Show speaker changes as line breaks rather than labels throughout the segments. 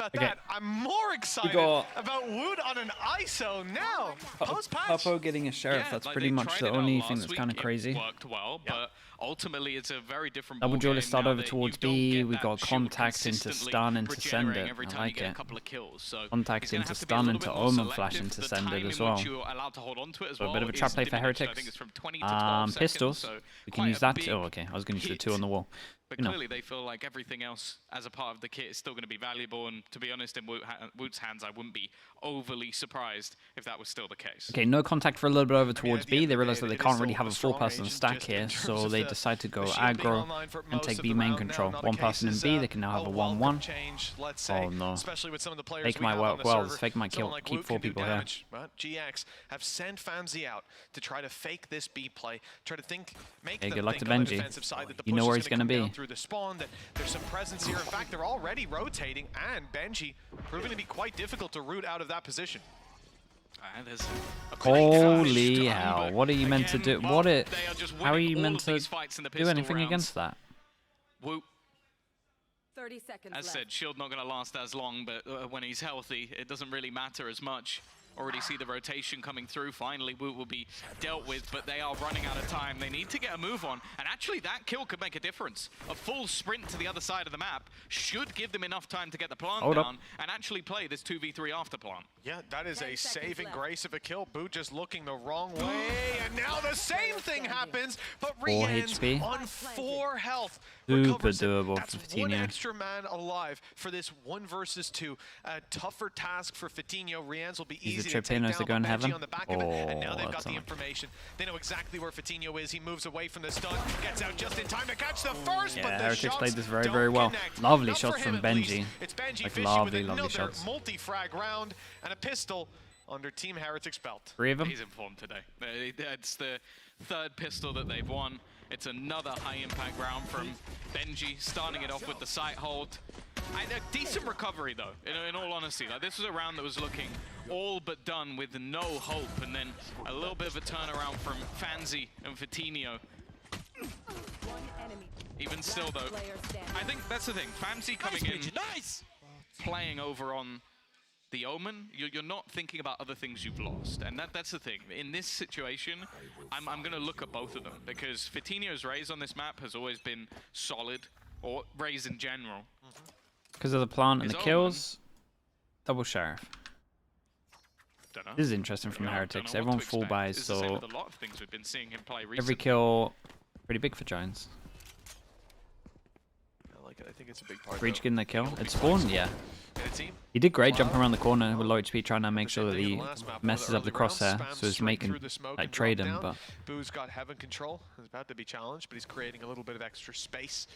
about that. I'm more excited about Wood on an ISO now. Post-patch.
Purple getting a sheriff. That's pretty much the only thing that's kind of crazy.
It worked well, but ultimately it's a very different
Double
ball
duelist
game
start
now
over
that
towards
you don't
B.
get
We
that
got
shield
contact into
consistently
stun into send
regenerating
it.
every
I
time
like
you get
it.
a couple of kills. So
Contact
he's gonna
into
have to be a
stun
little
into
bit more
omen
selective.
flash into
The
send it
time
as
in
well.
which you're allowed to hold on to it as
So a
well
bit of a
is
trap play for
diminished. I
Heretics.
think it's from 20 to 12
Pistols.
seconds, so
We can
quite
use
a
that.
big
Oh, okay. I was going to use the 2 on the wall.
But clearly they feel like everything else as a part of the kit is still going to be valuable, and to be honest, in Woot's hands, I wouldn't be overly surprised if that was still the case.
Okay, no contact for a little bit over towards B. They realize that they can't really have a 4-person stack here, so they decide to go aggro and take B main control. 1 person in B, they can now have a 1-1. Oh no. Fake might work well. This fake might keep 4 people here.
But GX have sent Famzy out to try to fake this B play, try to make
Okay,
them
good luck
think
to
on the
Benji.
defensive side that the
You
push
know where
is
he's
gonna
going to
come down
be.
through the spawn, that there's some presence here. In fact, they're already rotating, and Benji proving to be quite difficult to root out of that position.
Holy hell, what are you meant to do? How are you meant to do anything against that?
Woot,
30 seconds
as
left.
said, shield not going to last as long, but when he's healthy, it doesn't really matter as much. Already see the rotation coming through. Finally, Woot will be dealt with, but they are running out of time. They need to get a move on, and actually that kill could make a difference. A full sprint to the other side of the map should give them enough time to get the plant down and actually play this 2v3 after plant.
Yeah, that is a saving grace of a kill. Boot just looking the wrong way, and now the same thing happens, but Rian's on 4 health.
Super doable
That's
for
one
Fitinho.
extra man alive for this 1 versus 2. A tougher task for Fitinho. Rian's will be easy to take down,
as they go in
but Benji
heaven.
on the back of it, and now they've got
that's
the
not
information. They know exactly where Fitinho is. He moves away from the stun, gets out just in time to catch the first, but the
Heretics
shots
played this very,
don't
very well.
connect.
Lovely
Not
shots
for him,
from
at least.
Benji.
It's Benji
Like
fishing
lovely,
with
lovely
another
shots.
multi-frag round and a pistol under Team Heretics' belt.
3 of them.
He's informed today. It's the 3rd pistol that they've won. It's another high-impact round from Benji, starting it off with the sight hold. A decent recovery, though, in all honesty. Like, this was a round that was looking all but done with no hope, and then a little bit of a turnaround from Fanzy and Fitinho. Even still, though, I think that's the thing. Fanzy coming in, playing over on the Omen, you're not thinking about other things you've lost, and that's the thing. In this situation, I'm going to look at both of them, because Fitinho's Raze on this map has always been solid, or Raze in general.
Because of the plant and the kills, double sheriff. This is interesting from Heretics. Everyone full buys, so every kill, pretty big for Giants.
I think it's a big part.
Breach getting the kill. It spawned, yeah. He did great jumping around the corner with low HP, trying to make sure that he messes up the crosshair, so he's making like trade him. But
Boo's got heaven control. He's about to be challenged, but he's creating a little bit of extra space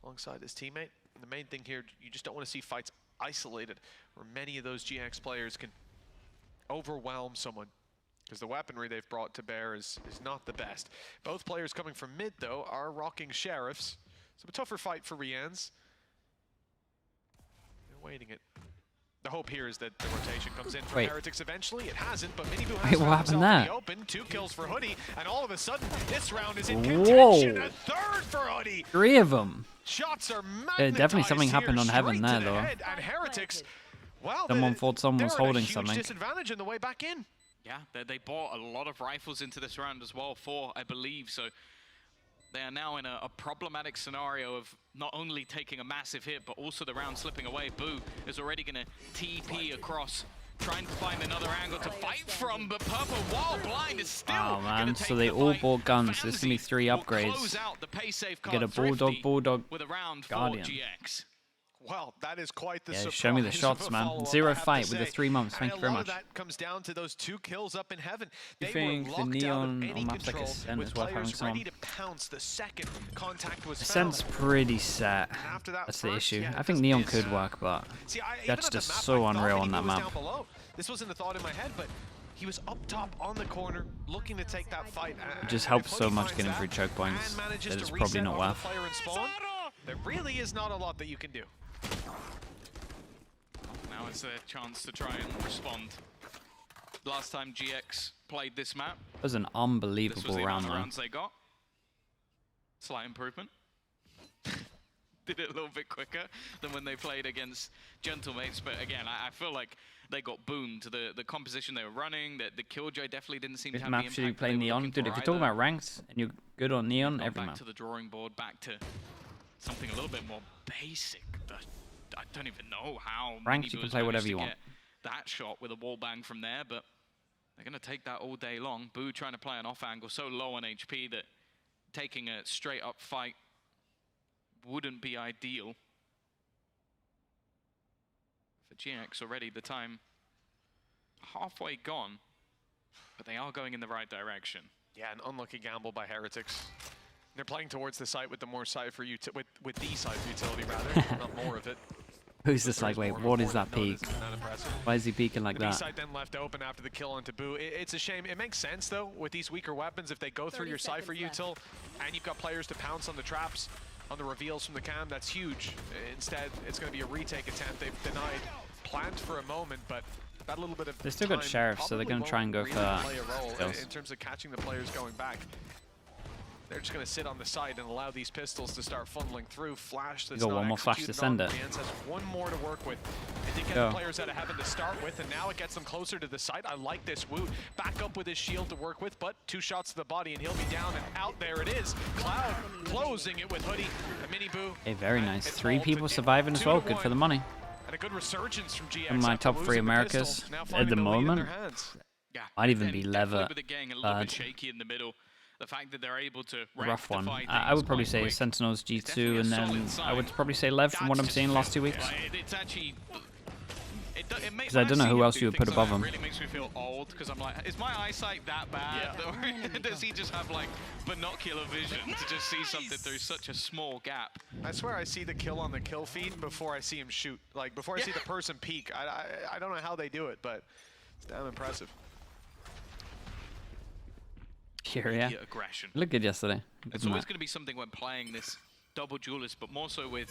alongside his teammate. And the main thing here, you just don't want to see fights isolated, where many of those GX players can overwhelm someone, because the weaponry they've brought to bear is not the best. Both players coming from mid, though, are rocking sheriffs. So a tougher fight for Rian's. They're waiting it. The hope here is that the rotation comes in from Heretics eventually. It hasn't, but Miniboo has
what happened there?
in the open. 2 kills for Hoodie, and all of a sudden, this round is in contention. A 3rd for Hoodie.
3 of them.
Shots are
definitely something happened on heaven there, though.
And Heretics, well,
Someone thought someone was holding
something.
something.
Disadvantage in the way back in.
Yeah, they bought a lot of rifles into this round as well, 4, I believe, so they are now in a problematic scenario of not only taking a massive hit, but also the round slipping away. Boo is already going to TP across, trying to find another angle to fight from, but Purple, while blind, is still
man, so they all bought guns. There's going to be 3 upgrades. Get a Bulldog,
with a round
Guardian.
for GX.
Well, that is quite the surprise.
Show me the shots, man. 0 fight with the 3 months. Thank you very much.
That comes down to those 2 kills up in heaven.
You think the neon on maps like Ascent is worth having some? Ascent's pretty set. That's the issue. I think neon could work, but that's just so unreal on that map.
This wasn't a thought in my head, but he was up top on the corner, looking to take that fight.
It just helps so much getting through choke points that it's probably not worth.
There really is not a lot that you can do.
Now it's their chance to try and respond. Last time GX played this map,
It was an unbelievable round,
rounds they got. Slight improvement. did it a little bit quicker than when they played against Gentlemates. But again, I feel like they got boomed. The composition they were running, the Killjoy definitely didn't seem to have the impact
should you play
they were
Neon?
looking
Dude,
for
if you're talking
either.
about ranks and you're good on Neon, every
Back
map.
to the drawing board, back to something a little bit more basic. I don't even know how
Ranks, you can play whatever you want.
That shot with a wall bang from there, but they're going to take that all day long. Boo trying to play an off angle so low on HP that taking a straight up fight wouldn't be ideal. For GiantX already, the time halfway gone, but they are going in the right direction.
Yeah, an unlucky gamble by Heretics. They're playing towards the site with the more side for with the side for utility rather, not more of it.
Who's just like, wait, what is that peak? Why is he peeking like
the
that?
B-side then left open after the kill onto Boo. It's a shame. It makes sense, though, with these weaker weapons. If they go through your Cypher util, and you've got players to pounce on the traps, on the reveals from the cam, that's huge. Instead, it's going to be a retake attempt. They've denied plant for a moment, but that little bit of
They still got Sheriff, so they're going to try and go
really
for
play a role
kills.
in terms of catching the players going back. They're just going to sit on the side and allow these pistols to start funneling through. Flash that's
got
not
one more flash to
executed
send
on.
it.
Rienz has one more to work with. It did get the players out of heaven to start with, and now it gets them closer to the site. I like this. Woot back up with his shield to work with, but 2 shots to the body, and he'll be down and out. There it is. Cloud closing it with Hoodie. A mini Boo.
Hey, very nice. 3 people surviving as well. Good for the money.
And a good resurgence from GX.
In my top 3 Americas at the moment.
Yeah,
Might even be
definitely
Lever
with it getting a little bit shaky in the middle. The fact that they're able to
rough one.
rectify
I would
things
probably
quite
say
quick.
Sentinels
It's
G2,
definitely a
and then
solid sign.
I would probably say Lev from what I'm seeing last 2 weeks.
It's actually.
Because I don't know who else you would put above him.
It really makes me feel old because I'm like, is my eyesight that bad?
Yeah.
Or does he just have like binocular vision to just see something through such a small gap?
I swear I see the kill on the kill feed before I see him shoot. Like before I see the person peek. I don't know how they do it, but it's damn impressive.
Furia.
Aggression.
Look good yesterday.
It's always going to be something when playing this double duelist, but more so with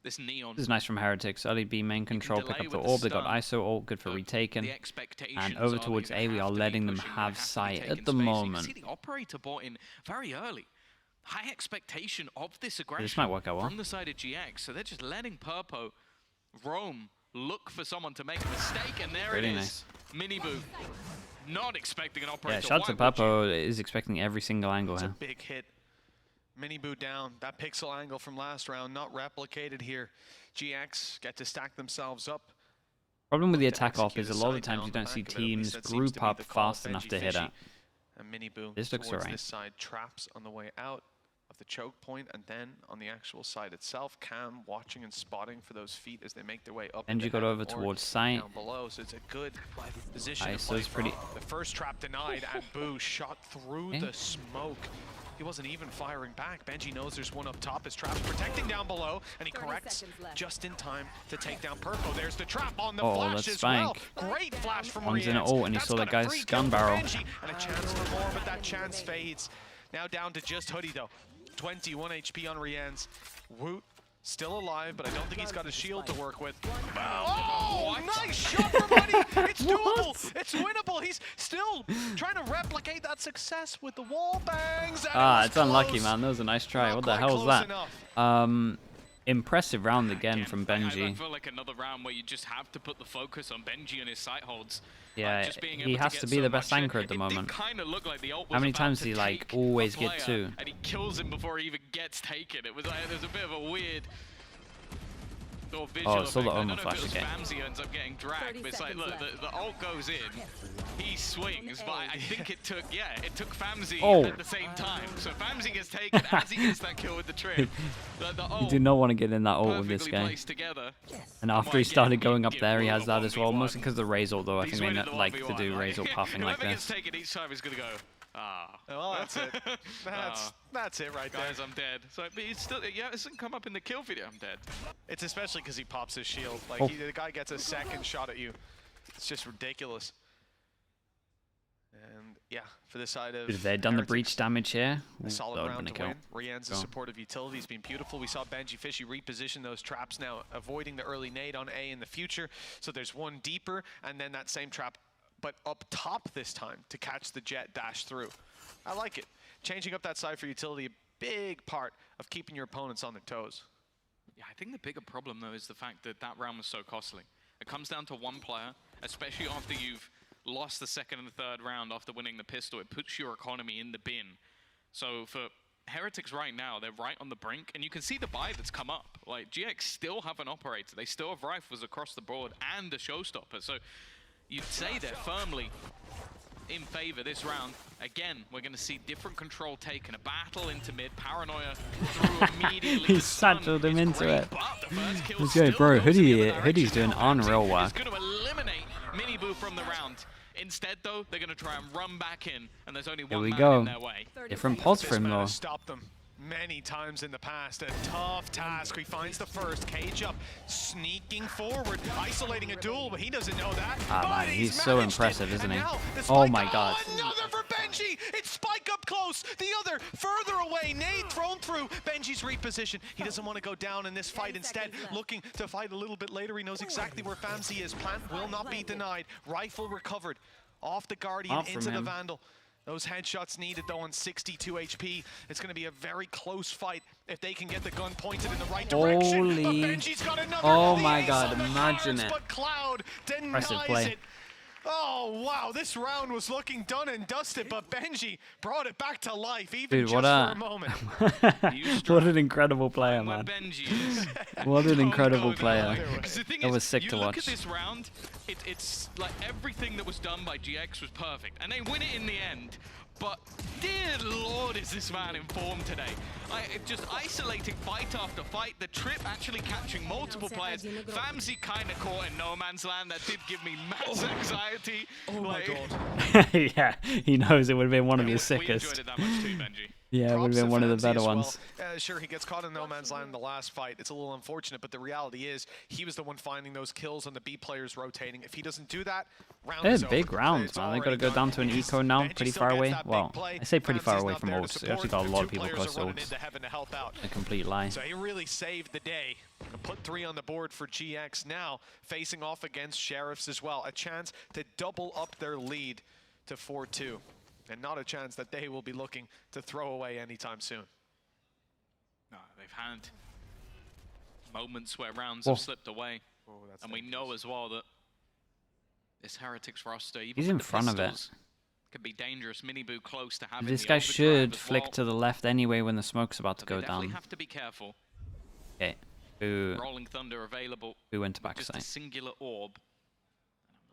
this Neon.
This is nice from Heretics. Early B main control, pick up the orb. They got ISO ult, good for retaken. And over towards A, we are letting them have sight at the moment.
You can see the operator bought in very early. High expectation of this aggression
This might work out well.
from the side of GX. So they're just letting Purpo roam, look for someone to make a mistake, and there
Really
it is.
nice.
Mini Boo. Not expecting an operator.
Yeah, shout to
Why would you?
Papo is expecting every single angle
It's a
here.
big hit. Mini Boo down. That pixel angle from last round not replicated here. GX get to stack themselves up.
Problem with the
To
attack op
execute
is a
a
lot of the
side
times
down
you
the
don't see
back of it, at least
teams
that seems to
group
be
up
the call.
fast enough
Benji
to hit
Fishy
it.
And Mini Boo
This looks
towards
alright.
this side, traps on the way out of the choke point, and then on the actual side itself, Cam watching and spotting for those feet as they make their way up.
Benji
into
got
heaven
over
or
towards sight.
down below, so it's a good position to
ISO's
play
pretty-
from. The first trap denied, and Boo shot through the smoke. He wasn't even firing back. Benji knows there's one up top. His trap's protecting down below, and he
30
corrects
seconds left.
just in time to take down Purpo. There's the trap on the
Oh,
flash
that's
as well.
spank.
Great flash from
One's in an
Rienz.
ult, and he
That's
saw that
got a
guy's
free
gun
kill for
barrel.
Benji, and a chance for more, but that chance fades. Now down to just Hoodie, though. 21 HP on Rienz. Woot still alive, but I don't think he's got a shield to work with. Oh, nice shot from Hoodie! It's doable! It's winnable! He's still trying to replicate that success with the wall bangs. And it was
It's unlucky,
close.
man. That was a nice try.
Not
What the
quite
hell was
close
that?
enough.
Impressive round again from
I
Benji.
feel like another round where you just have to put the focus on Benji and his sight holds.
Yeah,
just being
he
able
has
get
to be
so
the best
much in.
anchor at the
It
moment.
did kind of look like the ult was
How many
about
times
to
do you, like,
take
always
a
get
player,
two?
and he kills him before he even gets taken. It was like there's a bit of a weird sort of visual
Oh, it's all the
effect. I
Omen
don't know
flash
if it was
again.
Famzy ends up getting dragged,
30
but it's like,
seconds
look,
left.
the ult goes in, he swings, but I think it took Famzy
Oh.
at the same time. So Famzy gets taken as he gets that kill with the trip. The
You
ult
do not want to get in that ult with this
perfectly
guy.
placed together.
And after
Well,
he started
again,
going up
give
there, he
Will
has
a
that as well.
1v1.
Mostly because of the raise ult, though. I
He's
think they
winning the
like to
1v1,
do raise ult puffing like
Whoever gets
this.
taken each time is going to go, ah.
Well, that's it. That's it right there.
Guys, I'm dead. So, but it's still, yeah, it doesn't come up in the kill video. I'm dead.
It's especially because he pops his shield. Like,
Oh.
the guy gets a second shot at you. It's just ridiculous. And yeah, for the side of
If they'd done the
Heretics,
breach damage here,
a
that
solid
would have
round
been a
to
kill.
win. Rienz's
Go.
supportive utility has been beautiful. We saw Benji Fishy reposition those traps now, avoiding the early nade on A in the future. So there's one deeper, and then that same trap, but up top this time to catch the jet dash through. I like it. Changing up that side for utility, a big part of keeping your opponents on their toes.
Yeah, I think the bigger problem, though, is the fact that that round was so costly. It comes down to one player, especially after you've lost the second and third round after winning the pistol. It puts your economy in the bin. So for Heretics right now, they're right on the brink, and you can see the buy that's come up. Like, GX still have an operator. They still have rifles across the board and a showstopper. So you'd say they're firmly in favor this round. Again, we're going to see different control taken. A battle into mid. Paranoia through immediately.
He satchelled him into it. Let's go, bro. Hoodie's doing unreal work.
He's going to eliminate Miniboo from the round. Instead, though, they're going to try and run back in, and there's only one man in their way.
Different pods for him, though.
Stop them many times in the past. A tough task. He finds the first. Cage up, sneaking forward, isolating a duel, but he doesn't know that.
Man, he's so impressive, isn't he? Oh my god.
Another for Benji. It's Spike up close. The other further away. Nade thrown through. Benji's reposition. He doesn't want to go down in this fight. Instead, looking to fight a little bit later. He knows exactly where Famzy is. Plant will not be denied. Rifle recovered. Off the Guardian into the Vandal. Those headshots needed, though, on 62 HP. It's going to be a very close fight if they can get the gun pointed in the right direction.
Holy.
But Benji's got another.
Oh my god, imagine it.
But Cloud denies it. Oh, wow, this round was looking done and dusted, but Benji brought it back to life, even just for a moment.
What an incredible player, man. What an incredible player. That was sick to watch.
Look at this round, it's like everything that was done by GX was perfect, and they win it in the end. But dear lord, is this man in form today. Just isolating fight after fight, the trip actually catching multiple players. Famzy kind of caught in no man's land. That did give me mass anxiety.
Oh my god.
Yeah, he knows it would have been one of your sickest.
We enjoyed it that much too, Benji.
Yeah, it would have been one of the better ones.
Sure, he gets caught in no man's land in the last fight. It's a little unfortunate, but the reality is he was the one finding those kills on the B players rotating. If he doesn't do that, round is over.
They're big rounds, man. They've got to go down to an eco now, pretty far away. Well, I say pretty far away from Orbs. They actually got a lot of people close to Orbs. A complete lie.
So he really saved the day. Put 3 on the board for GX now, facing off against Sheriffs as well. A chance to double up their lead to 4-2. And not a chance that they will be looking to throw away anytime soon.
No, they've had moments where rounds have slipped away. And we know as well that this Heretics roster, even
he's in front of it,
could be dangerous. Miniboo close to having
this guy should flick to the left anyway when the smoke's about to go down.
Have to be careful.
Okay. Boo.
Rolling Thunder available.
Boo went to backside.
Just a singular orb.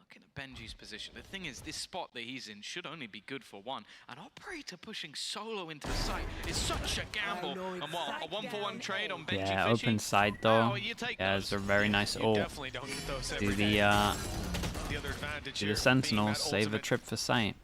Looking at Benji's position, the thing is, this spot that he's in should only be good for one. An operator pushing solo into the site is such a gamble. And what, a 1-for-1 trade on Benji?
Yeah, open side though. Yeah, it's a very nice ult. Do the Sentinels, save a trip for sight.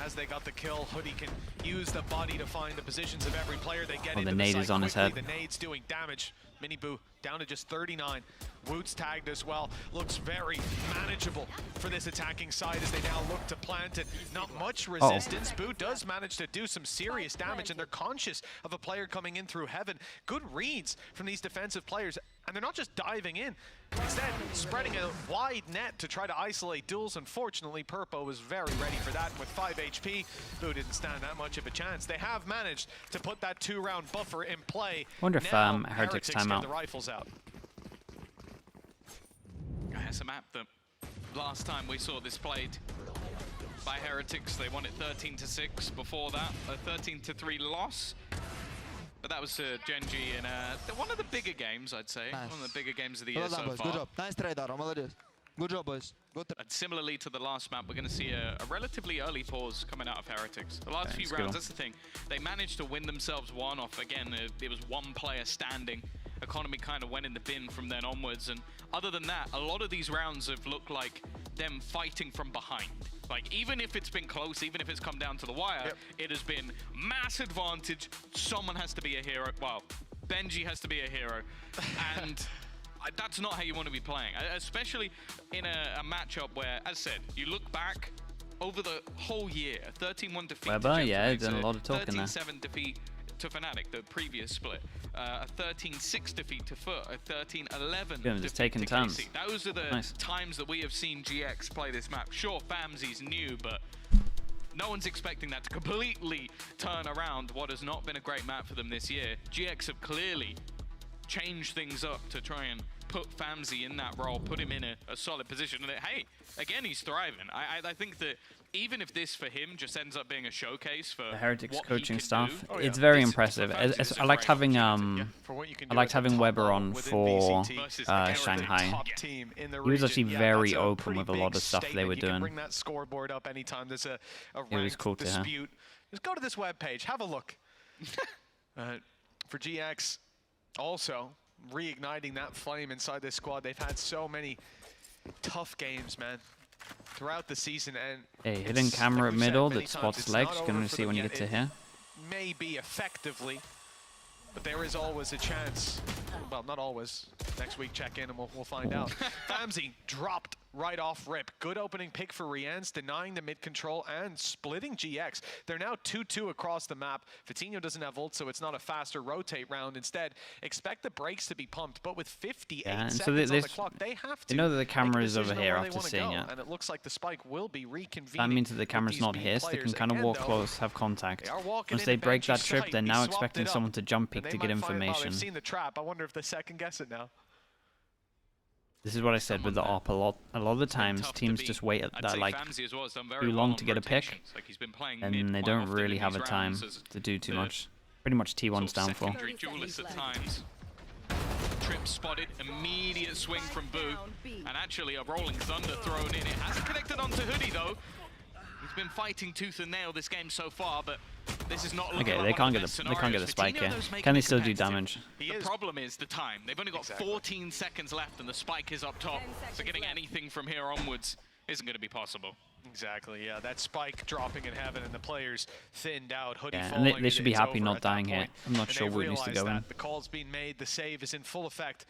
As they got the kill, Hoodie can use the body to find the positions of every player. They get
the nade is on his head.
The nade's doing damage. Miniboo down to just 39. Woot's tagged as well. Looks very manageable for this attacking side as they now look to plant it. Not much resistance. Boo does manage to do some serious damage, and they're conscious of a player coming in through heaven. Good reads from these defensive players, and they're not just diving in. Instead, spreading a wide net to try to isolate duels. Unfortunately, Purpo was very ready for that. With 5 HP, Boo didn't stand that much of a chance. They have managed to put that 2-round buffer in play.
Wonder if Heretics timeout.
The rifles out.
It's a map that last time we saw this played by Heretics, they won it 13-6. Before that, a 13-3 loss. But that was Genji in one of the bigger games, I'd say. Nice. One of the bigger games of the year so far.
Good job. Nice trade, Aaron. Good job, boys.
And similarly to the last map, we're going to see a relatively early pause coming out of Heretics. The last few rounds, that's the thing. They managed to win themselves one off. Again, it was one player standing. Economy kind of went in the bin from then onwards. And other than that, a lot of these rounds have looked like them fighting from behind. Like, even if it's been close, even if it's come down to the wire, it has been mass advantage. Someone has to be a hero. Well, Benji has to be a hero. And that's not how you want to be playing, especially in a matchup where, as said, you look back over the whole year, 13-1 defeat.
Weber, yeah, done a lot of talking there.
13-7 defeat to Fnatic, the previous split. A 13-6 defeat to Foot, a 13-11 defeat
just taking
to
turns.
KC. Those are the times that we have seen GX play this map. Sure, Famzy's new, but no one's expecting that to completely turn around what has not been a great map for them this year. GX have clearly change things up to try and put Famzy in that role, put him in a solid position. And hey, again, he's thriving. I think that even if this for him just ends up being a showcase for
the Heretics
what
coaching
he can
staff,
do,
it's very
this
impressive.
for Famzy is a
I liked
great
having
opportunity.
I liked having Weber on for
Versus again,
Shanghai.
Top team in the
He was actually
region.
very
that's a
open
pretty
with a
big
lot of stuff they
statement.
were
You can
doing.
bring that scoreboard up anytime there's a
was
ranked
cool to hear.
dispute. Just go to this webpage, have a look. For GX, also reigniting that flame inside this squad. They've had so many tough games, man, throughout the season. And
A hidden
it's,
camera
like
at
we've said
middle
many
that
times,
spots
it's
legs.
not
You can
over
only
for
see
them
when you
yet.
get to
It
here.
may be effectively, but there is always a chance. Well, not always. Next week, check in and we'll find out. Famzy dropped right off rip. Good opening pick for Rians, denying the mid control and splitting GX. They're now 2-2 across the map. Vitinho doesn't have ult, so it's not a faster rotate round. Instead, expect the brakes to be pumped, but with 58
and so
seconds on the clock, they have to.
You know that the
make a
camera is
decision
over
on
here
where they
after
wanna
seeing
go,
it.
and it looks like the spike will be reconvening.
That means that the
with
camera's
these
not
B
here, so they can
players.
kind of
Again,
walk
though,
close, have contact.
they are walking
Once
in
they
at
break that
Benji's
trip,
site.
they're
He
now
swapped
expecting
it up.
someone to jump
And
peek
they
to get
might find, well,
information.
they've seen the trap. I wonder if they second guess it now.
This is what I said with the AWP. A lot of the times, teams just wait at that like too long to get a pick, and they don't really have a time to do too much. Pretty much T1's down for.
Secondary duelist at times. Trip spotted, immediate swing from Boo, and actually a rolling thunder thrown in. It hasn't connected onto Hoodie though. He's been fighting tooth and nail this game so far, but this is not looking
Okay,
like
they
one
can't
of
get
the
the
best
spike here.
scenarios. Making
Can they
it
still do
competitive.
damage?
The problem is the time. They've only got 14 seconds left and the spike is up top, so getting anything from here onwards isn't going to be possible.
Exactly, yeah. That spike dropping in heaven and the players thinned out. Hoodie
Yeah, and
falling,
they should be
it's
happy
over
not
at that
dying here.
point.
I'm not
And
sure
they've
where it needs to
realized
go in.
that the call's being made, the save is in full effect.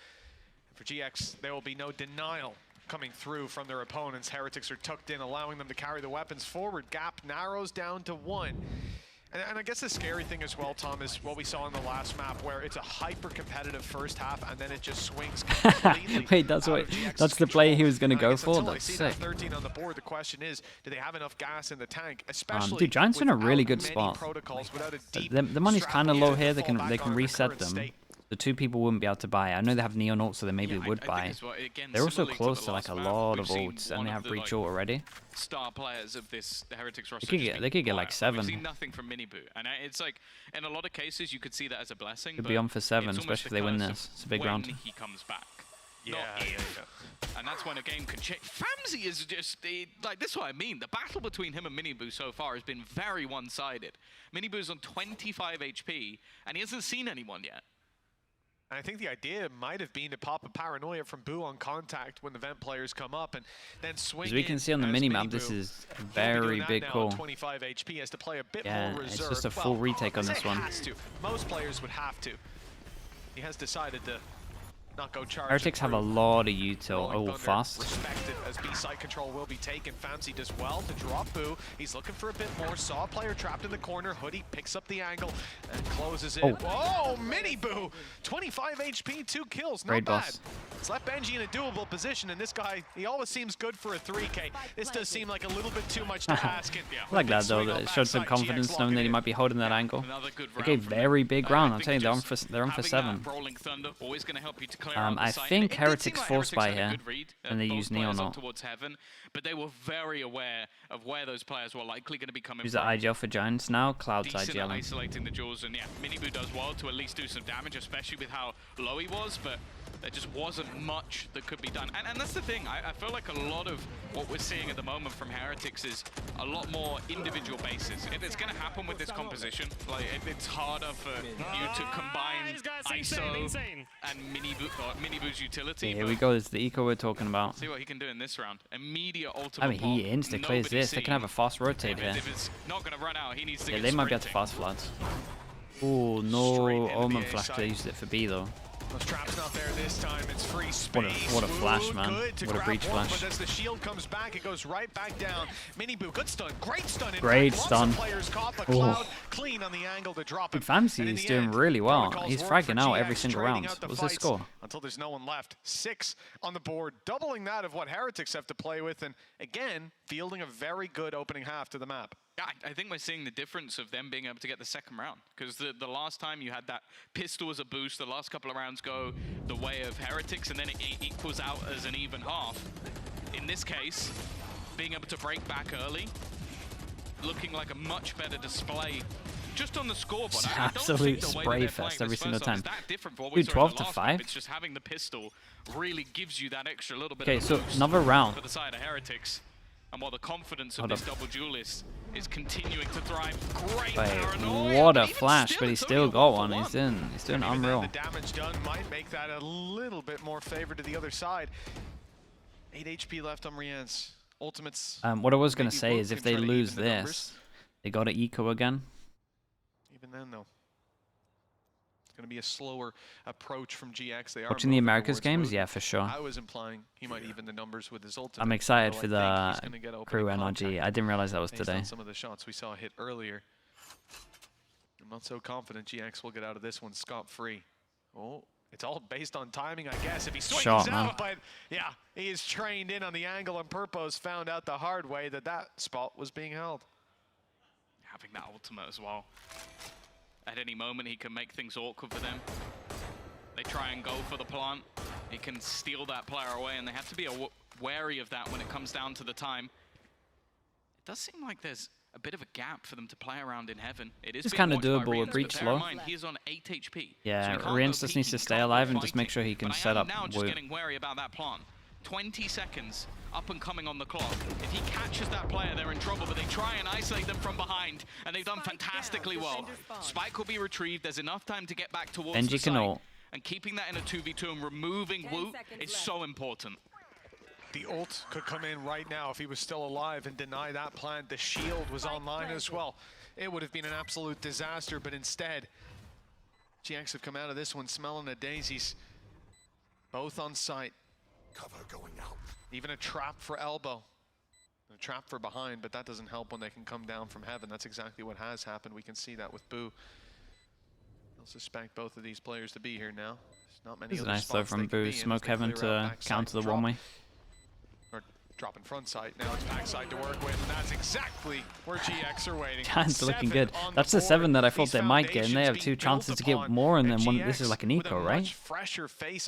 For GX, there will be no denial coming through from their opponents. Heretics are tucked in, allowing them to carry the weapons forward. Gap narrows down to 1. And I guess the scary thing as well, Tom, is what we saw in the last map, where it's a hyper-competitive first half, and then it just swings completely.
Wait, that's the play he was going to go for? That's sick.
13 on the board. The question is, do they have enough gas in the tank? Especially
Dude, Giant's in a really good
without
spot.
many protocols, without a deep
The money's kind of low
strategy
here.
to
They
fall
can
back on in
reset
current
them.
state.
The 2 people wouldn't be able to buy. I know they have Neon ult, so they maybe would buy. They're also close to like a lot of ults, and they have breach ult already.
Star players of this Heretics roster.
They could get like 7.
We've seen nothing from Miniboo, and it's like in a lot of cases you could see that as a blessing.
Could
but
be on for 7,
it's
especially if
almost
they win
the
this.
curse
It's a big
when
round.
he comes back.
Yeah,
Not if. And that's when a game can change. Famzy is just like this is what I mean. The battle between him and Miniboo so far has been very one-sided. Miniboo's on 25 HP, and he hasn't seen anyone yet.
And I think the idea might have been to pop a paranoia from Boo on contact when the vent players come up and then swing.
As we can see on the minimap, this is a very big call.
25 HP has to play a bit
Yeah,
more
it's
reserved.
just a full retake on
I say
this one.
Has to. Most players would have to. He has decided to not go charge.
Heretics have a lot of util.
Rolling
Oh,
Thunder
fast.
respected as B side control will be taken. Famzy does well to drop Boo. He's looking for a bit more. Saw a player trapped in the corner. Hoodie picks up the angle and closes it. Oh, mini Boo! 25 HP, 2 kills. Not
Great
bad.
boss.
It's left Benji in a doable position, and this guy, he always seems good for a 3K. This does seem like a little bit too much to ask. And
I like that though, that it showed some confidence knowing that he might be holding that angle.
Another good
Okay,
round from
very
him.
big
I
round. I'm
think
telling you,
just
they're on for
having
7.
that rolling thunder always going to help you to clear out the
I
site.
think
It did
Heretics
seem like
force buy
Heretics had a
here,
good read,
and they
both
use Neon
players up
ult.
towards heaven, but they were very aware of where those players were likely going to be coming
Use
from.
the IGL for Giants now. Cloud's
Decent at
IGL.
isolating the jewels, and yeah, Miniboo does well to at least do some damage, especially with how low he was, but there just wasn't much that could be done. And that's the thing, I feel like a lot of what we're seeing at the moment from Heretics is a lot more individual bases. It's going to happen with this composition. Like, it's harder for you to combine ISO and Miniboo's utility.
Here we go. This is the eco we're talking about.
See what he can do in this round. Immediate ultimate
I mean, he
bomb,
insta clears
nobody
this. They can have a
seen.
fast rotate here.
If it's not going to run out, he needs to
Yeah,
get
they might be able to
sprinting.
fast floods. Oh no,
Straight into
Omen
the A
flash.
side.
They used it for B though.
Those traps not there this time. It's free space.
What a flash,
Ooh,
man.
good to
What a
grab
breach
one,
flash.
But as the shield comes back, it goes right back down. Miniboo, good stun, great stun. In
Great
fact,
stun.
Lots of players caught, but
Oh.
Cloud clean on the angle to drop him.
Dude, Famzy
And in
is
the
doing
end,
really well.
protocols
He's
work
fragging
for
out
GX,
every single
trading
round.
out the
What's his
fights
score?
Until there's no one left. 6 on the board, doubling that of what Heretics have to play with, and again, fielding a very good opening half to the map.
I think we're seeing the difference of them being able to get the second round. Because the last time you had that pistol as a boost, the last couple of rounds go the way of Heretics, and then it equals out as an even half. In this case, being able to break back early, looking like a much better display just on the scoreboard.
Absolute spray fest every single time. Dude, 12 to 5.
It's just having the pistol really gives you that extra little bit.
Okay,
of
so another round.
For the side of Heretics, and while the confidence of this double duelist is continuing to thrive. Great paranoia,
what a flash, but he still got one. He's doing unreal.
The damage done might make that a little bit more favor to the other side. 8 HP left on Rian's ultimates.
What I was gonna say is if they lose this, they got to eco again.
Even then, though, it's going to be a slower approach from GX. They are
watching the Americas games, yeah, for sure.
I was implying he might even the numbers with his ultimate.
I'm excited for the crew NRG. I didn't realize that was today.
Some of the shots we saw hit earlier. I'm not so confident GX will get out of this one scot-free. Oh, it's all based on timing, I guess. If he swings out, but yeah, he is trained in on the angle on purpose. Found out the hard way that that spot was being held.
Having that ultimate as well. At any moment, he can make things awkward for them. They try and go for the plant. He can steal that player away, and they have to be wary of that when it comes down to the time. It does seem like there's a bit of a gap for them to play around in heaven. It is
kind of doable with Breach low.
He is on 8 HP.
Yeah, Rian's just needs to stay alive and just make sure he can set up.
Now just getting wary about that plant. 20 seconds up and coming on the clock. If he catches that player, they're in trouble, but they try and isolate them from behind, and they've done fantastically well. Spike will be retrieved. There's enough time to get back towards the site. And keeping that in a 2v2 and removing Woot is so important.
The ult could come in right now if he was still alive and deny that plant. The shield was online as well. It would have been an absolute disaster, but instead, GX have come out of this one smelling the daisies. Both on site.
Cover going out.
Even a trap for elbow. A trap for behind, but that doesn't help when they can come down from heaven. That's exactly what has happened. We can see that with Boo. They'll suspect both of these players to be here now. There's not many
this is
other
nice though from Boo. Smoke heaven to counter the one-way.
Or drop in front side. Now it's backside to work with, and that's exactly where GX are waiting.
Giants looking good. That's the 7 that I thought they might get, and they have 2 chances to get more, and then one. This is like an eco, right?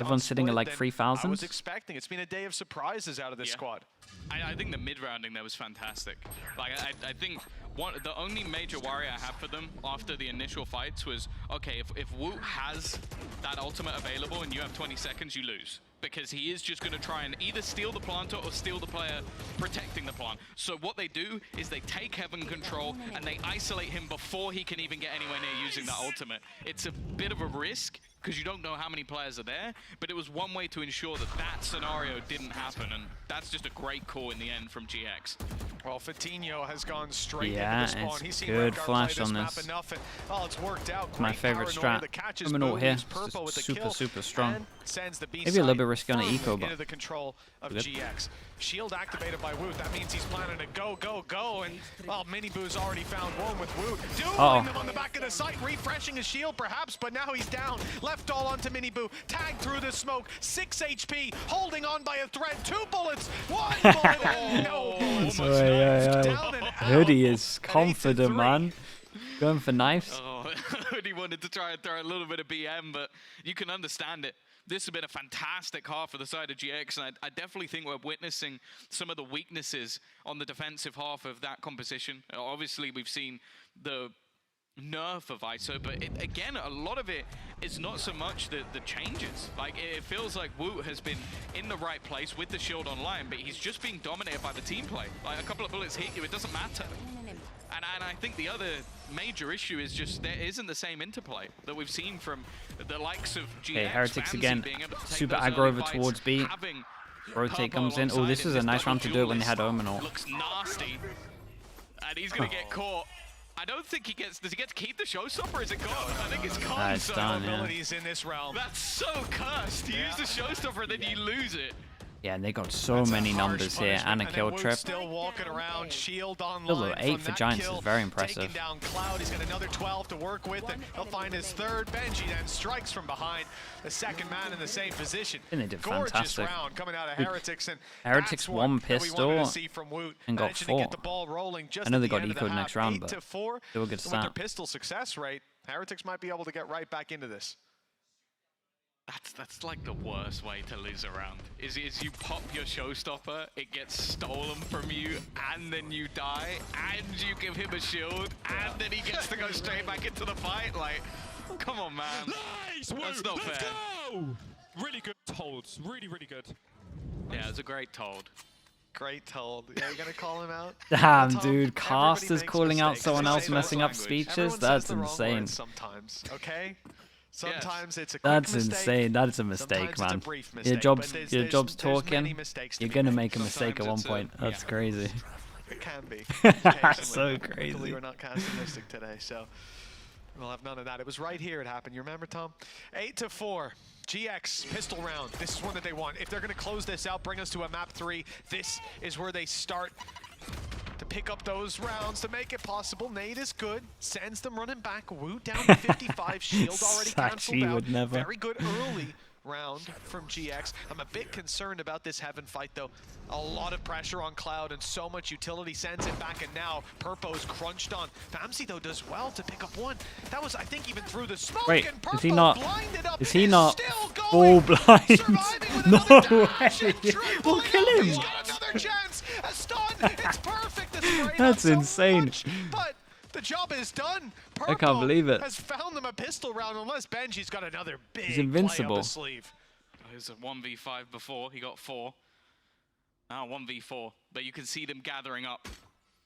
Everyone's sitting at like 3,000.
I was expecting. It's been a day of surprises out of this squad.
I think the mid-rounding there was fantastic. Like I think the only major worry I have for them after the initial fights was, okay, if Woot has that ultimate available and you have 20 seconds, you lose. Because he is just going to try and either steal the planter or steal the player protecting the plant. So what they do is they take heaven control and they isolate him before he can even get anywhere near using that ultimate. It's a bit of a risk because you don't know how many players are there, but it was one way to ensure that that scenario didn't happen, and that's just a great call in the end from GX.
Well, Fatinho has gone straight into the spawn. He's seen
good flash on this.
Enough, and, it's worked out.
It's my favorite strat. I'm an ult here. Super strong. Maybe a little bit risky on an eco, but
into the control of GX. Shield activated by Woot. That means he's planning to go. And Mini Boo's already found one with Woot. Dueling them on the back of the site, refreshing his shield perhaps, but now he's down. Left all onto Mini Boo. Tagged through the smoke. 6 HP. Holding on by a thread. 2 bullets. 1 bullet. And no bullets. Down and out.
Hoodie is confident, man. Going for knives.
Hoodie wanted to try and throw a little bit of BM, but you can understand it. This has been a fantastic half for the side of GX, and I definitely think we're witnessing some of the weaknesses on the defensive half of that composition. Obviously, we've seen the nerf of ISO, but again, a lot of it is not so much the changes. Like, it feels like Woot has been in the right place with the shield online, but he's just being dominated by the team play. Like, a couple of bullets hit you, it doesn't matter. And I think the other major issue is just there isn't the same interplay that we've seen from the likes of GX.
Okay, Heretics again, super aggro over towards B. Rotate comes in. Oh, this is a nice round to do it when they had Omen ult.
Looks nasty, and he's gonna get caught. I don't think he gets. Does he get to keep the showstopper? Or is it gone? I think it's gone.
It's done,
abilities in this realm.
That's so cursed. You use the showstopper, then you lose it.
Yeah, and they got so many numbers here and a kill trip.
Still walking around, shield online.
Still, 8 for Giants is very impressive.
Taking down Cloud, he's got another 12 to work with, and he'll find his third. Benji then strikes from behind, the second man in the same position.
And they did
Gorgeous
fantastic.
round coming out of Heretics, and
Heretics won pistol and got 4.
Get the ball rolling just
I know they
at
got
the end of
ecoed
the
next
half.
round,
8
but
to 4.
still a good
With their
start.
pistol success rate, Heretics might be able to get right back into this.
That's like the worst way to lose a round. Is you pop your showstopper, it gets stolen from you, and then you die, and you give him a shield, and then he gets to go straight back into the fight. Like, come on, man.
Nice!
That's not
Let's
fair.
go! Really good holds. Really, really good.
Yeah, it's a great told.
Great told. Yeah, you're gonna call him out?
Damn,
Tom,
dude, Cast
everybody
is
makes
calling out
mistakes.
someone
Just
else
say
messing
those
up
language.
speeches.
Everyone
That's
says the wrong
insane.
words sometimes, okay? Sometimes it's a quick
That's
mistake.
insane. That is a mistake,
Sometimes it's a
man.
brief
Your
mistake,
job's
but
your job's
there's many
talking.
mistakes to
You're
be
gonna
made.
make a mistake at one
Sometimes
point.
it's
That's crazy.
It can be.
So
Occasionally.
crazy.
Luckily, we're not casting Mystic today, so we'll have none of that. It was right here it happened. You remember, Tom? 8 to 4. GX pistol round. This is one that they want. If they're going to close this out, bring us to a map 3. This is where they start to pick up those rounds to make it possible. Nade is good. Sends them running back. Wu down to 55. Shield already canceled
Sachi
out.
would never.
Very good early round from GX. I'm a bit concerned about this Heaven fight, though. A lot of pressure on Cloud and so much utility sends it back, and now Purpo's crunched on. Famsi, though, does well to pick up one. That was, I think, even through the smoke.
Wait,
and
is he
Purpo
not?
blinded up,
Is he
is
not
still
full
going,
blind?
surviving with
No
another dash
way.
and tripling
We'll kill
up.
him.
He's got another chance. A stun. It's perfect. It's sprayed
That's
up so
insane.
much, but the job is done. Purpo
I can't believe it.
has found them a pistol round, unless Benji's got another big
He's
play up
invincible.
his sleeve.
He was a 1v5 before, he got 4. Now 1v4, but you can see them gathering up.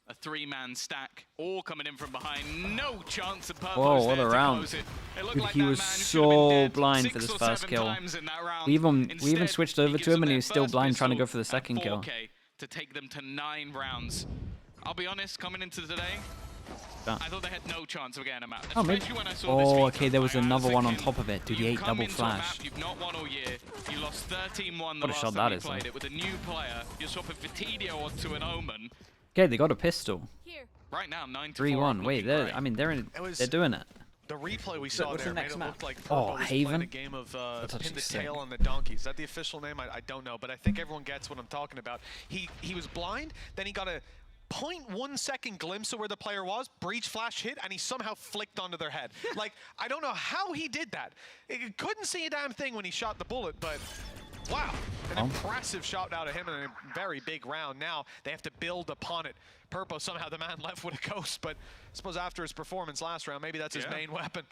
A 3-man stack, all coming in from behind. No chance of Purpo's
Whoa, what
there
a
to
round.
close it. It looked
Dude,
like
he
that
was
man should have
so
been dead
blind
6
for this
or
first
7
kill.
times in that round.
We even
Instead,
switched over
he
to him, and he
gives
was
them
still
their
blind,
first
trying to go
pistol
for the second
at
kill.
4K to take them to 9 rounds. I'll be honest, coming into today,
Yeah.
I thought they had no chance of getting a map.
Oh, maybe.
Especially when I saw this
Oh,
feature.
okay, there was
Like, I
another one on
thinking,
top of it. Dude, he
you
ate
come
double
into a
flash.
map you've not won all year. You lost 13-1 the
What a
last
shot
time
that
you
is,
played
though.
it with a new player. You're swapping for Tediо onto an Omen.
Okay, they got a pistol.
Here.
Right now, 9-4.
3-1. Wait,
looking
they're.
great.
I mean, they're in.
It was-
They're doing it.
The replay we saw
what's
there
the
made
next
it
map?
look like
Oh,
Purpo was
Haven?
playing a game of
That's
Pin
actually
the
sick.
Tail on the Donkeys. Is that the official name? I don't know, but I think everyone gets what I'm talking about. He was blind, then he got a 0.1 second glimpse of where the player was, breach flash hit, and he somehow flicked onto their head. Like, I don't know how he did that. He couldn't see a damn thing when he shot the bullet, but wow. An impressive shot out of him in a very big round. Now they have to build upon it. Purpo, somehow the man left with a ghost, but I suppose after his performance last round, maybe that's his main weapon.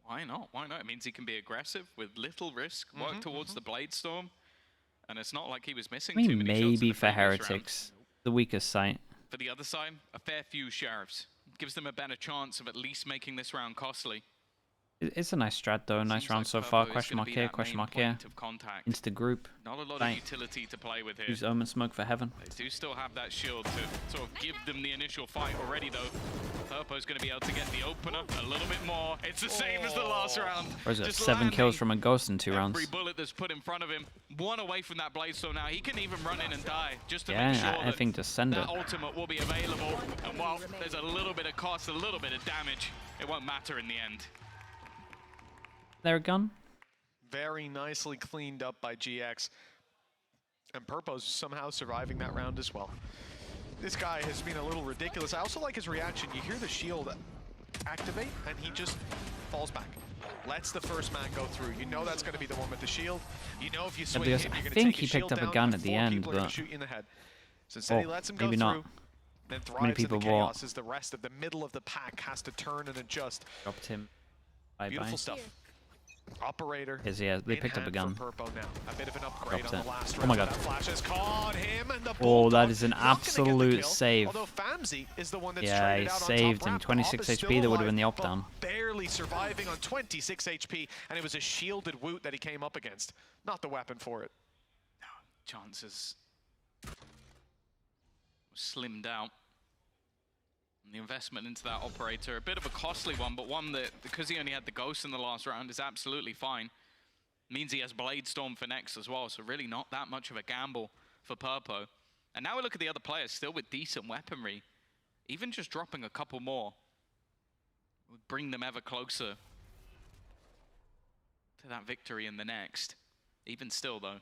Why not? Why not? It means he can be aggressive with little risk, work towards the Blade Storm, and it's not like he was missing
I
too
mean,
many shots in
maybe
the
for
previous round.
Heretics, the weakest site.
For the other side, a fair few Sheriffs. Gives them a better chance of at least making this round costly.
It's a nice strat though. Nice
Seems
round
like
so
Purpo
far.
is
Question
gonna
mark
be
here.
that
Question
main
mark here.
point of contact.
Into the group.
Not a lot of
Right.
utility to play with here.
Use Omen Smoke for Heaven.
They do still have that shield to sort of give them the initial fight already, though. Purpo's going to be able to get the opener a little bit more. It's the same as the last round.
Or is it
Just
7 kills
landing
from a ghost in 2 rounds?
every bullet that's put in front of him. One away from that Blade Storm now. He can even run in and die just to make sure
Yeah, I
that
think just send it.
that ultimate will be available. And while there's a little bit of cost, a little bit of damage, it won't matter in the end.
There a gun?
Very nicely cleaned up by GX. And Purpo's somehow surviving that round as well. This guy has been a little ridiculous. I also like his reaction. You hear the shield activate, and he just falls back. Lets the first man go through. You know that's going to be the one with the shield. You know if you swing
because
him,
I
you're going to
think
take
he
his
picked
shield
up a
down,
gun
and
at the
4
end,
people are gonna
but-
shoot you in the head. So instead he lets him go
maybe
through.
not.
Then
Many
thrives in the
people
chaos
bought.
as the rest of the middle of the pack has to turn and adjust.
Dropped him. Bye
Beautiful
bye.
stuff. Operator.
Yeah, they
in
picked up a
hand
gun.
for Purpo now. A bit of an upgrade
Dropped
on
it.
the last
Oh
round.
my God.
That flash has caught him, and the
Oh, that
Bulldog
is an
not gonna get the
absolute
kill,
save.
Although Famsi is the one that's
Yeah,
traded
he
out on
saved
top
him.
ramp.
26
Op is
HP,
still
there would have been the
alive,
op
but
down.
barely surviving on 26 HP, and it was a shielded Woot that he came up against. Not the weapon for it.
Chances slimmed out. And the investment into that operator, a bit of a costly one, but one that, because he only had the ghost in the last round, is absolutely fine. Means he has Blade Storm for next as well, so really not that much of a gamble for Purpo. And now we look at the other players, still with decent weaponry. Even just dropping a couple more would bring them ever closer to that victory in the next. Even still, though.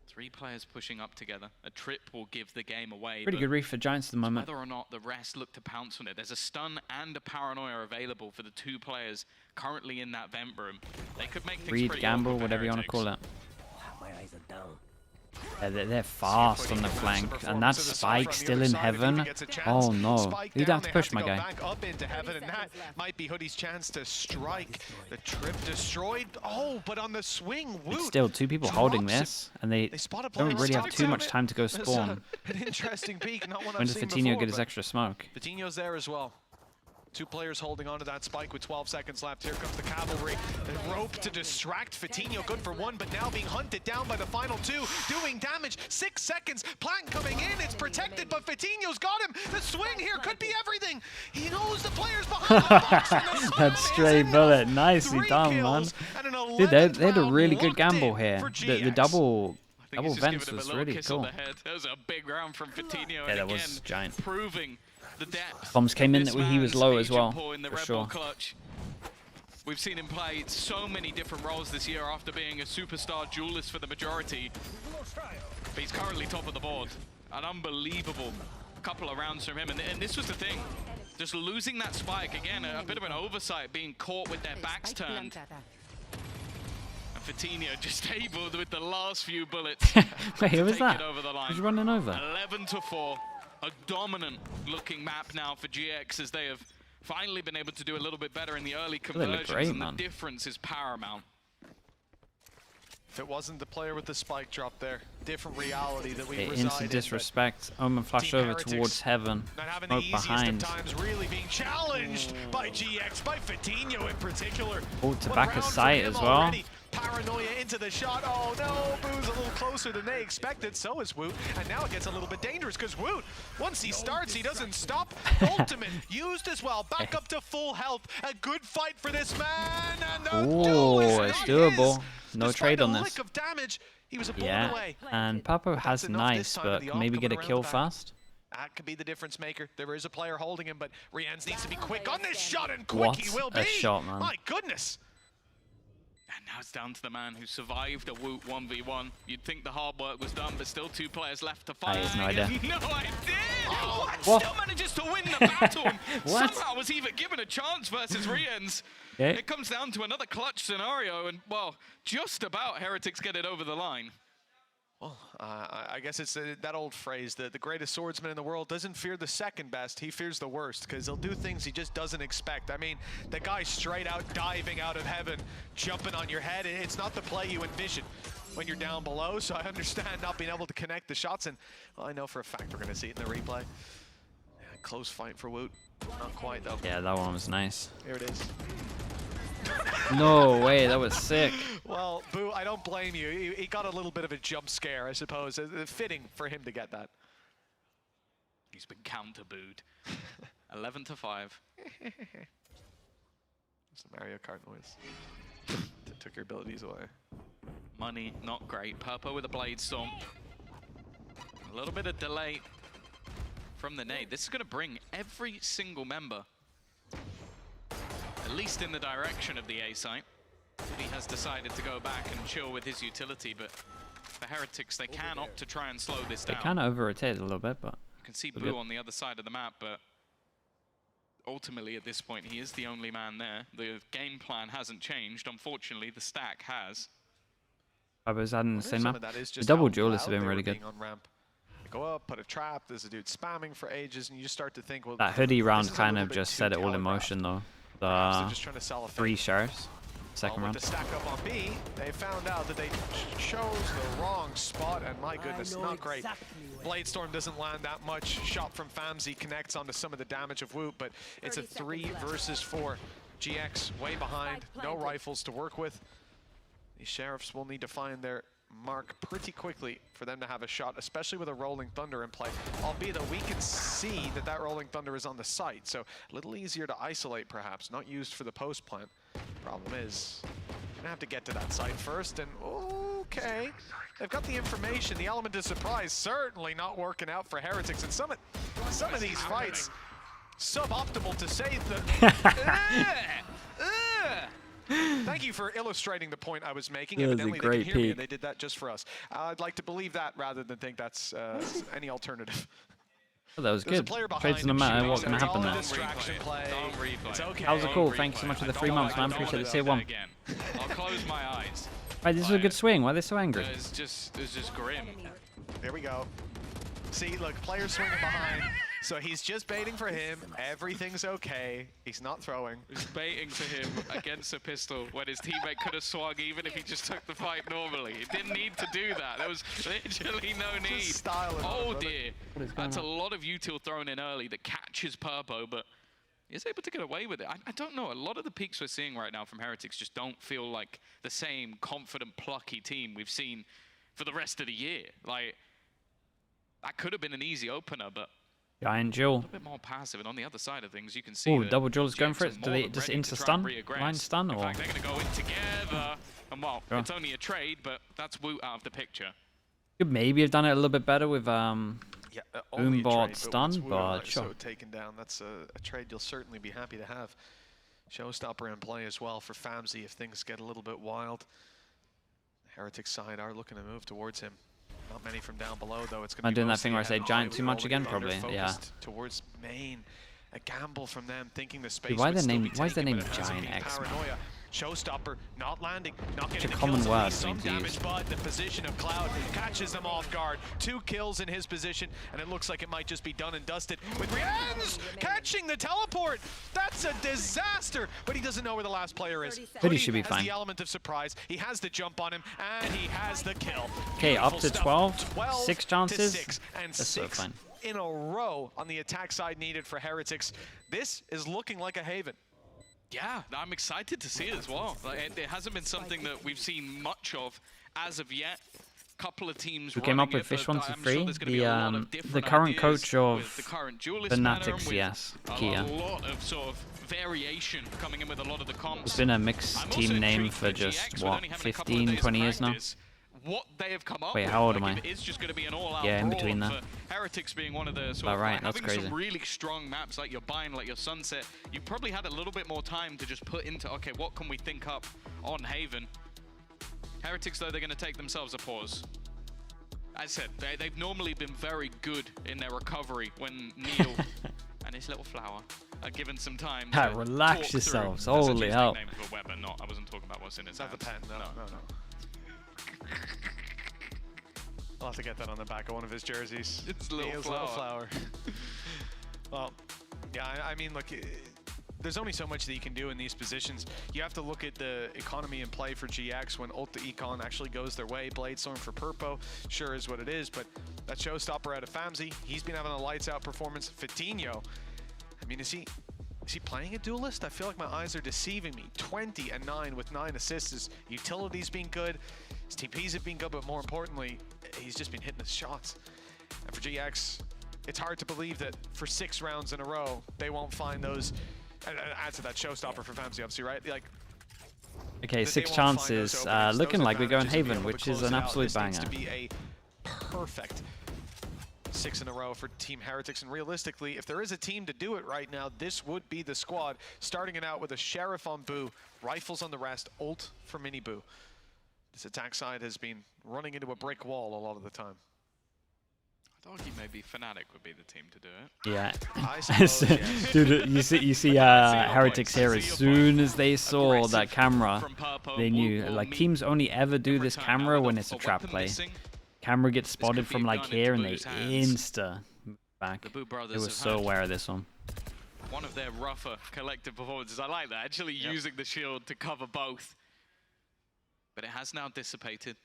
3 players pushing up together. A trip will give the game away.
Pretty good reef for Giants at the moment.
Whether or not the rest look to pounce on it. There's a stun and a paranoia available for the 2 players currently in that vent room. They could make things
Read,
pretty
gamble,
awkward for
whatever you want to call
Heretics.
it.
My eyes are down.
Yeah, they're fast on the flank, and that spike still in heaven. Oh no, you'd have to push my guy.
Back up into heaven, and that might be Hoodie's chance to strike. The trip destroyed. Oh, but on the swing, Woot
It's still 2 people holding this, and they don't really have too much time to go spawn.
An interesting peek, not one
When does Fatinho get his extra smoke?
Fatinho's there as well. 2 players holding onto that spike with 12 seconds left. Here comes the cavalry. The rope to distract Fatinho, good for 1, but now being hunted down by the final 2, doing damage. 6 seconds, plant coming in, it's protected, but Fatinho's got him. The swing here could be everything. He knows the players behind the box.
That stray bullet, nicely done, man. Dude, they had a really good gamble here. The double vents was really cool.
That was a big round from Fatinho.
Yeah, that was giant.
Proving the depth.
Bombs came in that he was low as well, for sure.
Clutch. We've seen him play so many different roles this year after being a superstar duelist for the majority. But he's currently top of the board. An unbelievable couple of rounds from him. And this was the thing. Just losing that spike, again, a bit of an oversight, being caught with their backs turned. And Fatinho just able with the last few bullets.
Wait, who was that?
He's
running over.
11-4. A dominant looking map now for GX as they have finally been able to do a little bit better in the early conversions,
great,
and
man.
the difference is paramount.
If it wasn't the player with the spike drop there, different reality that we reside
Instant disrespect. Omen flash over towards heaven.
Not having the
Smoke
easiest
behind.
of times, really being challenged by GX, by Fatinho in particular.
Oh, to
One
back a
round for
sight
him
as well.
already. Paranoia into the shot. Oh no, Boo's a little closer than they expected. So is Woot. And now it gets a little bit dangerous because Woot, once he starts, he doesn't stop. Ultimate used as well. Back up to full health. A good fight for this man. And
Oh, it's doable. No trade on this.
Lick of damage, he was a bullet
Yeah,
away.
and Papo has
That's enough this
nice,
time
but
of the
can maybe
off
get a
coming
kill
around the back.
fast.
That could be the difference maker. There is a player holding him, but Rians needs to be quick on this shot, and quick
What
he will
a
be.
shot, man.
My goodness.
And now it's down to the man who survived a Woot 1v1. You'd think the hard work was done, but still 2 players left to fight.
He has no idea.
No idea! Oh,
What?
still manages to win the battle.
What?
Somehow was even given a chance versus Rians.
Yeah.
It comes down to another clutch scenario, and, well, just about Heretics get it over the line.
Well, I guess it's that old phrase that the greatest swordsman in the world doesn't fear the second best, he fears the worst, because he'll do things he just doesn't expect. I mean, the guy straight out diving out of heaven, jumping on your head, it's not the play you envision when you're down below, so I understand not being able to connect the shots, and well, I know for a fact we're going to see it in the replay. Yeah, close fight for Woot. Not quite, though.
Yeah, that one was nice.
Here it is.
No way, that was sick.
Well, Boo, I don't blame you. He got a little bit of a jump scare, I suppose. Fitting for him to get that.
He's been counter-booed. 11-5.
It's the Mario Kart noise. That took your abilities away.
Money, not great. Purpo with a Blade Storm. A little bit of delay from the nade. This is going to bring every single member, at least in the direction of the A site. He has decided to go back and chill with his utility, but for Heretics, they can opt to try and slow this
They
down.
kind of over-rotated a little bit, but...
You can see Boo on the other side of the map, but ultimately at this point, he is the only man there. The game plan hasn't changed. Unfortunately, the stack has.
Papo's adding the same
Some
map.
of that is
The
just
double
how
duelists have
loud
been
they
really
were
good.
being on ramp. They go up, put a trap, there's a dude spamming for ages, and you just start to think, well,
That hoodie
this
round
is a
kind
little
of
bit
just
too
set it all in
telegraphed.
motion, though.
Perhaps they're
The
just trying to sell a
3
fake.
sheriffs, second
Well,
round.
with the stack up on B, they found out that they chose the wrong spot, and my goodness, not great. Blade Storm doesn't land that much. Shot from Famzy connects onto some of the damage of Woot, but it's a 3 versus 4. GX way behind, no rifles to work with. These sheriffs will need to find their mark pretty quickly for them to have a shot, especially with a Rolling Thunder in play. Albeit that we can see that that Rolling Thunder is on the site, so a little easier to isolate perhaps, not used for the post plant. Problem is, gonna have to get to that site first, and okay. They've got the information. The element of surprise certainly not working out for Heretics, and some of these fights, suboptimal to say that. Thank you for illustrating the point I was making.
That was
Evidently,
a
they
great
can hear me,
peek.
and they did that just for us. I'd like to believe that rather than think that's any alternative.
Oh, that was
There's a
good.
player
Trades
behind
no
him
matter
shooting,
what's
so
going to
it's
happen
all a
there.
distraction play. It's okay.
That was cool. Thank you so much for the 3 months, man. Appreciate it. Tier 1.
Again. I'll close my eyes.
Right, this was a good swing. Why are they so angry?
It's just grim.
There we go. See, look, player swinging behind. So he's just baiting for him. Everything's okay. He's not throwing.
He's baiting for him against a pistol when his teammate could have swung even if he just took the fight normally. He didn't need to do that. There was literally no need.
Just styling
Oh
on,
dear. That's a lot of util thrown in early that catches Purpo, but he's able to get away with it. I don't know. A lot of the peaks we're seeing right now from Heretics just don't feel like the same confident, plucky team we've seen for the rest of the year. Like, that could have been an easy opener, but
Giant
a
Jewel.
little bit more passive. And on the other side of things, you can see
Oh,
that
double Jewel's going for
GX
it.
are
Do
more
they
than
just
ready to try and
insta-stun?
reaggress.
Line stun,
In
or?
fact, they're going to go in together. And well,
Sure.
it's only a trade, but that's Woot out of the picture.
Could maybe have done it a little bit better with
Yeah, only a
Boombot
trade,
stun,
once Wu
but
is
sure.
so taken down, that's a trade you'll certainly be happy to have. Showstopper in play as well for Famzy if things get a little bit wild. Heretics side are looking to move towards him. Not many from down below, though. It's going to
Am I
be
doing that
mostly
thing where I say
ahead
giant
high.
too
We're
much
all
again?
looking
Probably,
focused
yeah.
Towards main. A gamble from them, thinking the space
why
would
the
still
name-
be
why is the
taken,
name
but it hasn't been
GiantX, man?
paranoia. Showstopper not landing, not getting
a
the
common
kills, at
word
least
for
some
me to
damage,
use.
but the position of Cloud catches them off guard. 2 kills in his position, and it looks like it might just be done and dusted. With Rienz catching the teleport, that's a disaster, but he doesn't know where the last player is.
But he should be
has
fine.
the element of surprise, he has the jump on him, and he has the kill.
Okay, up
Beautiful
to
stuff.
12, 6
to
chances.
6, and
That's so
6
fine.
in a row on the attack side needed for Heretics. This is looking like a haven.
Yeah, I'm excited to see it as well. Like, it hasn't been something that we've seen much of as of yet. Couple of teams
Who came up
running
with
it,
Fish
but
1 to
I'm
3?
sure there's gonna be a lot of
The
different
current
ideas
coach
with the
of
current duelist
Fanatics,
banner and
yes,
with
Kia.
a lot of sort of variation coming in with a lot of the comps.
It's been a mixed
I'm also
team name
intrigued
for
GX
just,
with
what,
only having a couple of
15,
days of
20 years now?
practice. What they have come up
Wait,
with,
how old am
like,
I?
if it's just going to be an all-out
Yeah, in
brawl,
between
and
that.
for Heretics being one of the sort
About
of
right,
like,
that's
having
crazy.
some really strong maps like your Bind, like your Sunset, you probably had a little bit more time to just put into, okay, what can we think up on Haven? Heretics, though, they're going to take themselves a pause. As I said, they've normally been very good in their recovery when Neil and his little flower are given some time
Ah,
to
relax
talk
yourselves,
through. That's
holy
a
hell.
name for a weapon, not, I wasn't talking about what's in its
It's not the pen,
hand.
no. I'll have to get that on the back of one of his jerseys.
It's a little
Neil's
flower.
Well, yeah, I mean, look, there's only so much that you can do in these positions. You have to look at the economy in play for GX when ult to econ actually goes their way. Bladestorm for Purpo, sure is what it is, but that Showstopper out of Famzy, he's been having a lights out performance. Fatinho, I mean, is he playing a duelist? I feel like my eyes are deceiving me. 20 and 9 with 9 assists. His utility's been good. His TPs have been good, but more importantly, he's just been hitting his shots. And for GX, it's hard to believe that for 6 rounds in a row, they won't find those. And add to that Showstopper for Famzy, obviously, right? Like,
Okay,
that
6
they won't find
chances.
those openings,
Looking
those
like we're going
advantages, and be
Haven,
able to
which is
close
an
it out.
absolute
This needs
banger.
to be a perfect 6 in a row for Team Heretics, and realistically, if there is a team to do it right now, this would be the squad. Starting it out with a Sheriff on Boo, rifles on the rest, ult for Mini Boo. This attack side has been running into a brick wall a lot of the time.
I'd argue maybe Fnatic would be the team to do it.
Yeah.
I suppose, yes.
Dude, you see
your
Heretics
points.
here
I
as
see your
soon
point.
as they saw that
Aggressive
camera,
from Purpo
they
will-
knew.
will
Like,
meet
teams only ever do
in
this
return. Now
camera
with
when it's a trap
weapon
play.
missing,
Camera gets
this could
spotted
be
from
a
like
gun
here and
into
they
Boo's hands.
insta move back.
The Boo brothers
They were
have
so
had
aware of this one.
one of their rougher collective performances. I like that, actually using the shield to cover both. But it has now dissipated.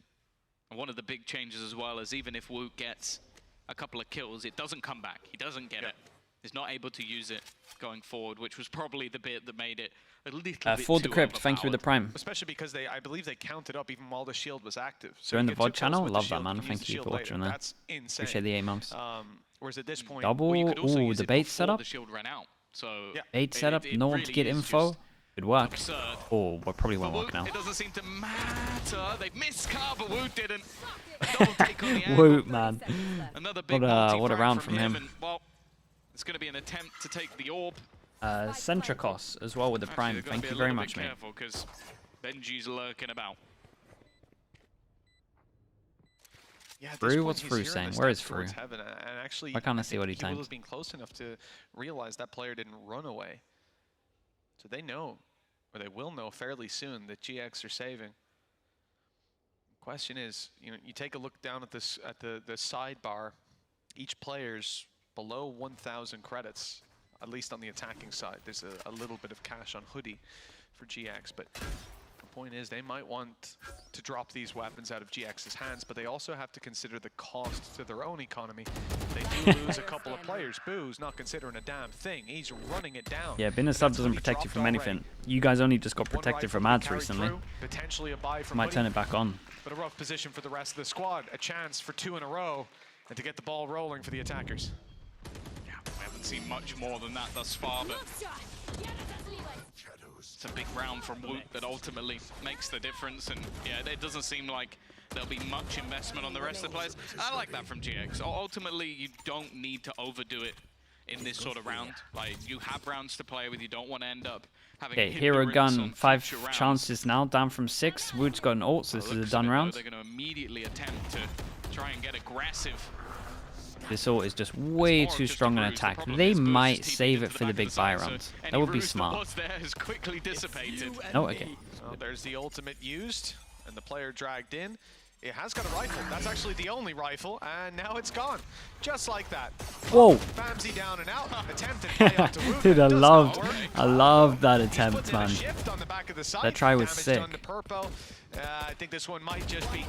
And one of the big changes as well is even if Woot gets a couple of kills, it doesn't come back. He doesn't get it. He's not able to use it going forward, which was probably the bit that made it a little bit
For
too
Decrypt, thank you for the
overpowered.
prime.
Especially because I believe they counted up even while the shield was active. So
Join
you
the
get 2
VOD
kills
channel?
with the
Love that,
shield,
man.
you can
Thank
use the
you
shield
for
later.
watching that.
That's insane.
Appreciate the 8 months.
Whereas at this point,
Double,
Well, you could also
ooh,
use
the
it
bait
before
setup.
The shield ran out. So
Yeah.
Bait setup, no one to
really
get
is
info.
just
Good work.
Absurd.
Oh, well, probably won't work now.
It doesn't seem to matter. They've missed Car, but Woot didn't. Double take on the angle.
Woot, man.
Another big
What a round
from
from him.
And, well, it's going to be an attempt to take the orb.
Centricos as well with the prime. Thank you very much, mate.
Careful, because Benji's lurking about.
Yeah,
Fru, what's Fru saying? Where is Fru?
Heaven, and actually,
I can't see what he
will
typed.
have been close enough to realize that player didn't run away. So they know, or they will know fairly soon, that GX are saving. Question is, you know, you take a look down at this the sidebar. Each player's below 1,000 credits, at least on the attacking side. There's a little bit of cash on Hoodie for GX, but the point is they might want to drop these weapons out of GX's hands, but they also have to consider the cost to their own economy. They do lose a couple of players. Boo's not considering a damn thing. He's running it down.
Yeah, being a sub doesn't protect you from anything. You guys only just got protected from ads recently.
Potentially a buy from
Might turn it back on.
But a rough position for the rest of the squad. A chance for 2 in a row and to get the ball rolling for the attackers.
Yeah, we haven't seen much more than that thus far, but it's a big round from Woot that ultimately makes the difference. And yeah, it doesn't seem like there'll be much investment on the rest of the players. I like that from GX. Ultimately, you don't need to overdo it in this sort of round. Like, you have rounds to play with. You don't want to end up having
Okay, hero gun, 5 chances now, down from 6. Woot's got an ult, so this is a done round.
They're going to immediately attempt to try and get aggressive.
This ult is just way too strong an attack. They might save it for the big buy rounds. That would be smart. No, okay.
Well, there's the ultimate used, and the player dragged in. It has got a rifle. That's actually the only rifle, and now it's gone. Just like that.
Whoa!
Famsy down and out. Attempted play out to Woot.
Dude, I loved that attempt, man. That try was sick.
I think this one might just be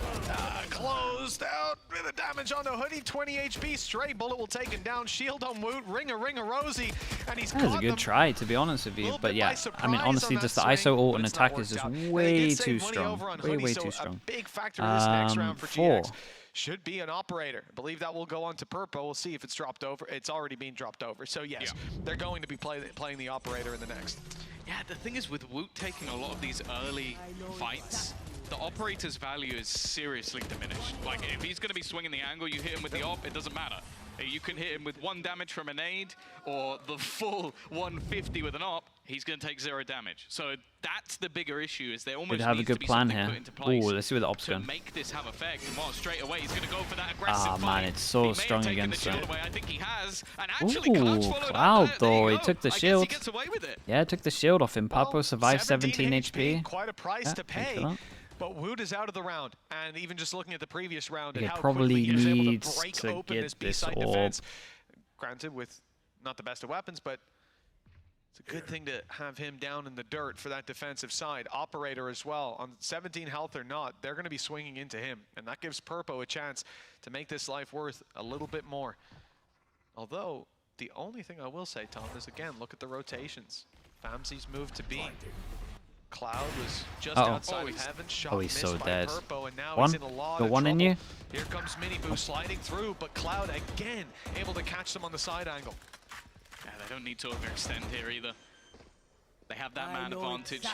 closed out with a damage on the Hoodie. 20 HP, stray bullet will take him down. Shield on Woot, ring a Rosie, and he's
That was a good try, to be honest with you. But yeah, I mean, honestly, just the ISO ult and attack is just way too strong. Way too strong.
Big factor this next round for
4.
GX. Should be an operator. I believe that will go on to Purpo. We'll see if it's dropped over. It's already been dropped over. So yes, they're going to be playing the operator in the next.
Yeah, the thing is with Woot taking a lot of these early fights, the operator's value is seriously diminished. Like, if he's going to be swinging the angle, you hit him with the op, it doesn't matter. You can hit him with 1 damage from a nade or the full 150 with an op, he's going to take 0 damage. So that's the bigger issue, is there almost
Could have a
needs
good
to be
plan
something
here.
put into place
Ooh, let's see where the op's
to
going.
make this have effect. And well, straight away, he's going to go for that aggressive
Ah,
fight.
man, it's so
He may
strong
have taken
against
the shield
it.
away. I think he has. And actually,
Ooh,
followed
Cloud,
up. There
though.
you
He
go.
took the
I guess
shield.
he gets away with it.
Yeah, took the shield off him. Papo survived 17
HP.
HP.
Quite a price
Yeah,
to
thanks for
pay.
that.
But Woot is out of the round, and even just looking at the previous round and
He
how
probably
quickly he was able
needs
to break
to
open
get
this
this
B-side
orb.
defense. Granted, with not the best of weapons, but it's a good thing to have him down in the dirt for that defensive side. Operator as well, on 17 health or not, they're going to be swinging into him, and that gives Purpo a chance to make this life worth a little bit more. Although, the only thing I will say, Tom, is again, look at the rotations. Famsy's moved to B. Cloud was just outside of heaven, shot
he's so
missed by
dead.
Purpo, and now
One?
he's in a lot
Got
of
one in
trouble.
you?
Here comes Miniboo sliding through, but Cloud again able to catch them on the side angle.
Yeah, they don't need to overextend here either. They have that man advantage.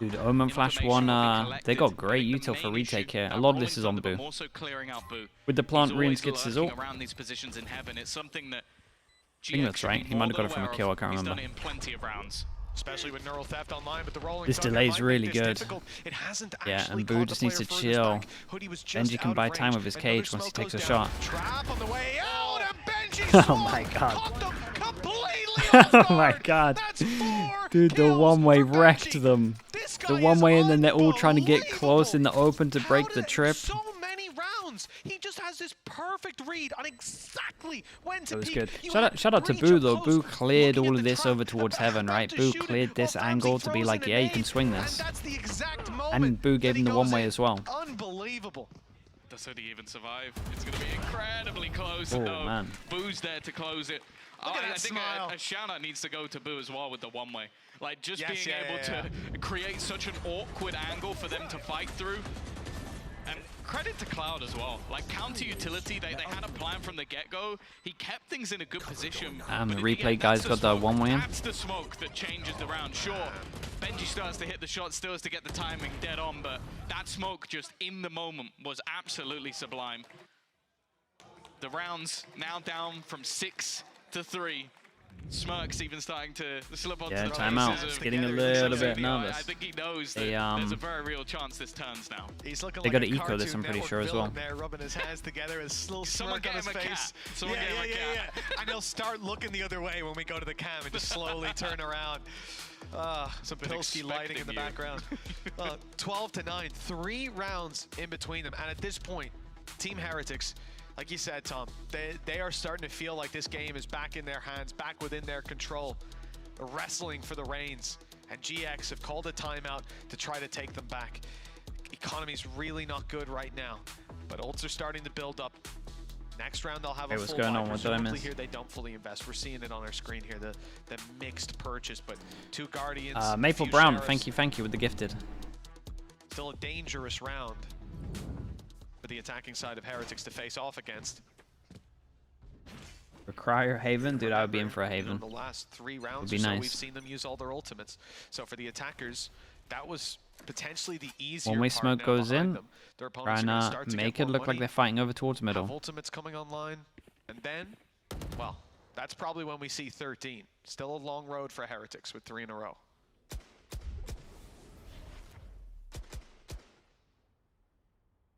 Dude, Omen Flash 1, they got great util for retake here. A lot of this is on Boo.
Also clearing out Boo.
With the plant,
He's
runes
always
gets his ult.
lurking around these positions in heaven. It's something that
I think that's right. He might have got it from a kill, I can't
He's
remember.
done it in plenty of rounds.
Especially with Neural Theft online, but the rolling
This
thunder
delay is
might
really
make this
good.
difficult. It hasn't
Yeah,
actually
and Boo
caught
just
the
needs
player
to
furthest
chill.
back. Hoodie was just
Benji can
out
buy
of
time
range.
with his
Another
cage once he
smoke
takes a
goes
shot.
down. Trap on the way out, and Benji
Oh my god.
caught them completely off
Oh my
guard.
god.
That's 4
Dude, the
kills
one-way
for
wrecked
Benji.
them.
This
The
guy
one-way,
is
and then they're all trying to get close in the open to break the trip.
So many rounds. He just has this perfect read on exactly when to
That was
peek.
good.
You
Shout out to
breach
Boo
up
though.
close,
Boo cleared
looking
all
at
of
the
this
trap,
over towards heaven,
about
right?
to
Boo
shoot it,
cleared this
while
angle
Famsy
to be
throws
like,
in a
yeah, you can
nade,
swing this.
and that's the exact
And
moment
Boo
that
gave
he
him the
goes
one-way
in.
as well.
Unbelievable.
Does Hoodie even survive? It's going to be incredibly close.
Oh,
no,
man.
Boo's there to close it.
Look at
I
that
think
smile.
a shout-out needs to go to Boo as well with the one-way. Like, just
Yes,
being able to create such an awkward angle for them to fight through. And credit to Cloud as well. Like, counter utility, they had a plan from the get-go. He kept things in a good position.
And the
but
replay guy's got the one-way in.
That's the smoke that changes the round. Sure, Benji starts to hit the shot, still has to get the timing dead on, but that smoke just in the moment was absolutely sublime. The rounds now down from 6 to 3. Smirk's even starting to slip onto the
timeout. He's getting a little bit nervous.
I think he knows that there's a very real chance this turns now.
He's looking
they
like
got to eco this, I'm pretty sure, as well.
There, rubbing his hands together, his little smirk on his face.
Someone get him a cat.
And he'll start looking the other way when we go to the cam and just slowly turn around. Some Pilsky lighting in the background. 12-9, 3 rounds in between them. And at this point, Team Heretics, like you said, Tom, they are starting to feel like this game is back in their hands, back within their control. They're wrestling for the reins, and GX have called a timeout to try to take them back. Economy's really not good right now, but ults are starting to build up. Next round they'll have a
what's
full
going on? What did I miss?
Here they don't fully invest. We're seeing it on our screen here, the mixed purchase, but 2 Guardians.
Maple Brown, thank you with the gifted.
Still a dangerous round for the attacking side of Heretics to face off against.
For Cryer Haven, dude, I would be in for a Haven.
The last 3 rounds
would be
or so,
nice.
we've seen them use all their ultimates. So for the attackers, that was potentially the easier
One-way
part
smoke
now
goes
behind
in.
them. Their opponents
Trying
are gonna
to
start to
make
get
it
more
look like
money,
they're fighting over towards
have
middle.
ultimates coming online, and then, well, that's probably when we see 13. Still a long road for Heretics with 3 in a row.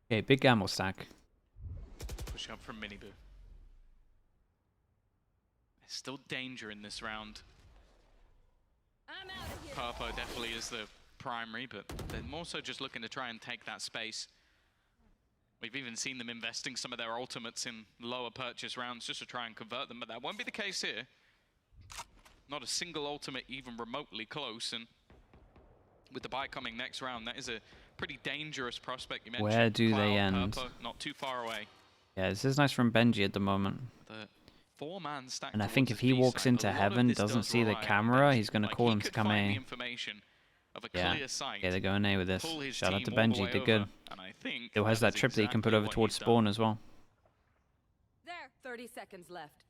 Okay, big gamble stack.
Push up from Miniboo. There's still danger in this round.
I'm out of here.
Purpo definitely is the primary, but they're more so just looking to try and take that space. We've even seen them investing some of their ultimates in lower purchase rounds just to try and convert them, but that won't be the case here. Not a single ultimate even remotely close, and with the buy coming next round, that is a pretty dangerous prospect. You mentioned
Where do
Cloud,
they end?
Purpo, not too far away.
Yeah, this is nice from Benji at the moment.
The 4-man stack.
And I think if he walks into heaven, doesn't see the camera, he's going to call him to come A. Yeah, okay, they're going A with this. Shout out to Benji, did good. Still has that trip that he can put over towards spawn as well.
There. 30 seconds left.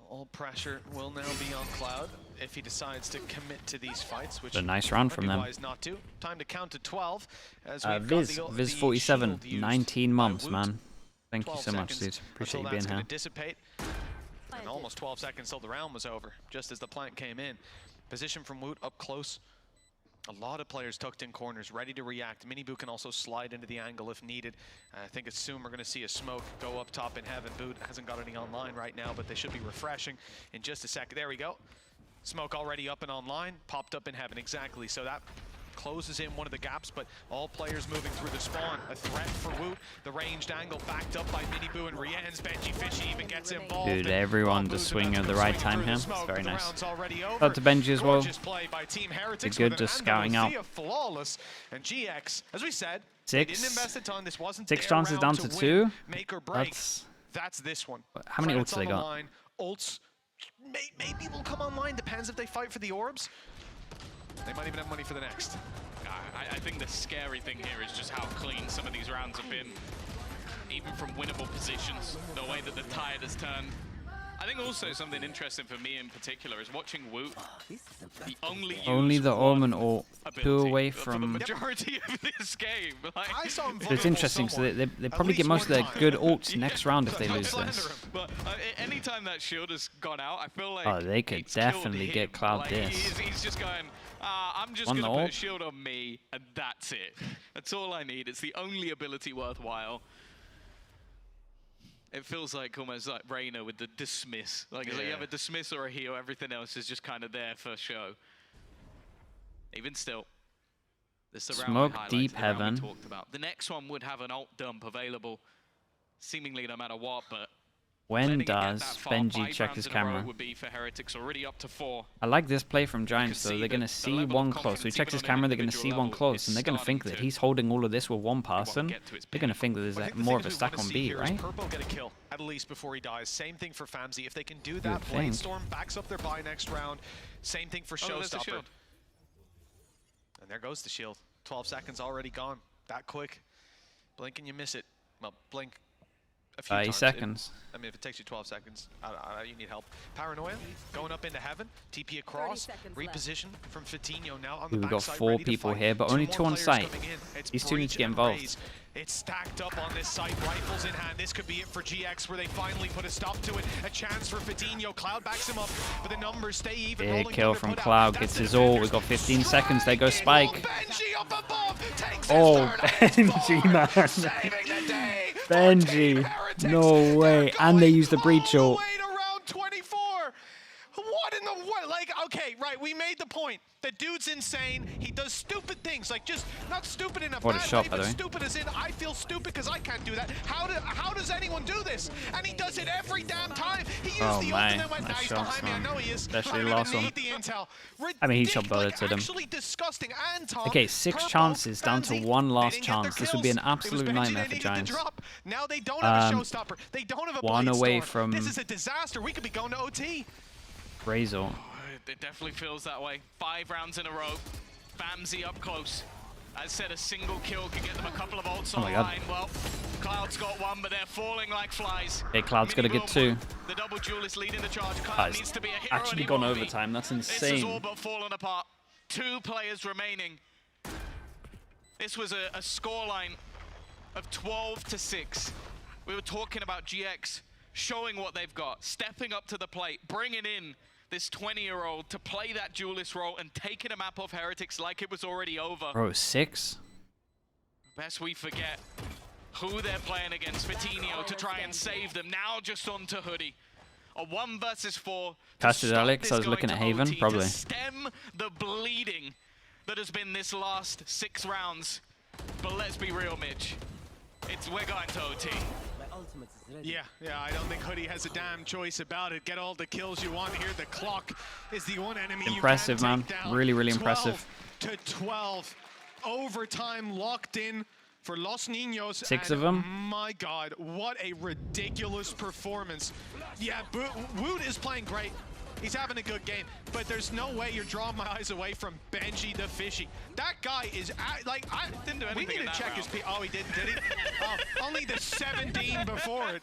All pressure will now be on Cloud if he decides to commit to these fights, which
a nice round from them.
Not to. Time to count to 12. As
Viz 47, 19 months, man. Thank you so much, dude. Appreciate you being here.
Dissipate. And almost 12 seconds till the round was over, just as the plant came in. Position from Woot up close. A lot of players tucked in corners, ready to react. Miniboo can also slide into the angle if needed. I think it's soon we're going to see a smoke go up top in heaven. Boot hasn't got any online right now, but they should be refreshing in just a second. There we go. Smoke already up and online, popped up in heaven, exactly. So that closes in one of the gaps, but all players moving through the spawn. A threat for Woot. The ranged angle backed up by Miniboo and Rien's. Benji Fishy even gets involved.
Dude, everyone just swinging at the right time here. It's very nice. Shout out to Benji as well. Did good just scouting out.
Flawless. And GX, as we said,
6 chances down to 2.
That's this one.
How many ults they got?
Ults maybe will come online. Depends if they fight for the orbs. They might even have money for the next.
I think the scary thing here is just how clean some of these rounds have been. Even from winnable positions, the way that the tide has turned. I think also something interesting for me in particular is watching Woot. He only
the Omen ult 2 away from...
the majority of this game. Like,
it's interesting, so they probably get most of their good ults next round if they lose this.
But anytime that shield has gone out, I feel like...
Oh, they could definitely get Cloud
like,
this.
He's just going, I'm just going to put a shield on me, and that's it. That's all I need. It's the only ability worthwhile. It feels like almost like Reyna with the dismiss. Like, it's like you have a dismiss or a heal, everything else is just kind of there for show. Even still, this is the round
Smoke deep heaven.
we talked about. The next one would have an ult dump available, seemingly no matter what, but
when does Benji check his camera?
Would be for Heretics already up to 4.
I like this play from Giants though. They're going to see one close. So he checks his camera, they're going to see one close, and they're going to think that he's holding all of this with one person. They're going to think that there's more of a stack on B, right?
Purple get a kill at least before he dies. Same thing for Famzy. If they can do that, Bladestorm backs up their buy next round. Same thing for Showstopper. And there goes the shield. 12 seconds already gone. That quick. Blink and you miss it. Well, blink a few
30
times.
seconds.
I mean, if it takes you 12 seconds, you need help. Paranoia, going up into heaven, TP across, reposition from Fatinho now on the
We've got
backside,
4
ready to
people
fight.
here, but only 2 on
players
site.
coming in. It's
These two need to
Breach
get
and
involved.
Raze. It's stacked up on this site, rifles in hand. This could be it for GX, where they finally put a stop to it. A chance for Fatinho. Cloud backs him up, but the numbers stay even.
Big kill from Cloud, gets his ult. We've got 15 seconds. There goes Spike.
Benji up above, takes
Oh,
his third
Benji,
spawn,
man.
saving the day for
Benji.
Team Heretics.
No way.
They're
And they
going
used the breach
all
ult.
the way to round 24. What in the world? Like, okay, right, we made the point. The dude's insane. He does stupid things, like just not stupid in a
What a
bad
shot,
way,
by the
but
way.
stupid as in I feel stupid because I can't do that. How does anyone do this? And he does it every damn time. He used
Oh,
the
man.
ult and then went,
Nice
nah, he's
shots,
behind me. I
man.
know he is.
Especially
I don't
the last
even
one.
need the intel.
I mean, he shot
Ridiculous,
bullet to them.
Actually disgusting. And Tom,
Okay, 6
Purple,
chances down to
Fancy,
1
they
last
didn't get their
chance. This would be an
kills. It was
absolute
Benji
nightmare
they
for
needed to
Giants.
drop. Now they don't have a showstopper. They don't have a
One
blade
away
storm.
from
This is a disaster. We could be going to OT.
Raze ult.
It definitely feels that way. 5 rounds in a row. Bamsy up close. As said, a single kill can get them a couple of ults on
my
the
God.
line. Well, Cloud's got 1, but they're falling like flies.
Okay, Cloud's got to get 2.
The double duelist leading the charge. Cloud
Guys,
needs to be a hero.
actually
and he
gone
won't be.
overtime. That's
This is all
insane.
but fallen apart. 2 players remaining. This was a scoreline of 12-6. We were talking about GX showing what they've got, stepping up to the plate, bringing in this 20-year-old to play that duelist role and taking a map off Heretics like it was already over.
Bro, 6?
Best we forget who they're playing against. Fatinho to try and save them. Now just on to Hoodie. A 1 versus 4.
Casted Alex, I was looking at Haven, probably.
To stem the bleeding that has been this last 6 rounds. But let's be real, Mitch. We're going to OT.
Yeah, I don't think Hoodie has a damn choice about it. Get all the kills you want here. The clock is the one enemy
Impressive,
you
man.
can take down.
Really, really impressive.
12-12. Overtime locked in for Los Niños.
6
and
of them.
My God, what a ridiculous performance. Yeah, Woot is playing great. He's having a good game, but there's no way you're drawing my eyes away from Benji the Fishy. That guy is like,
Didn't do
we
anything
need
in
to
that
check
round.
his P. Oh, he didn't, did he? Oh, only the 17 before it.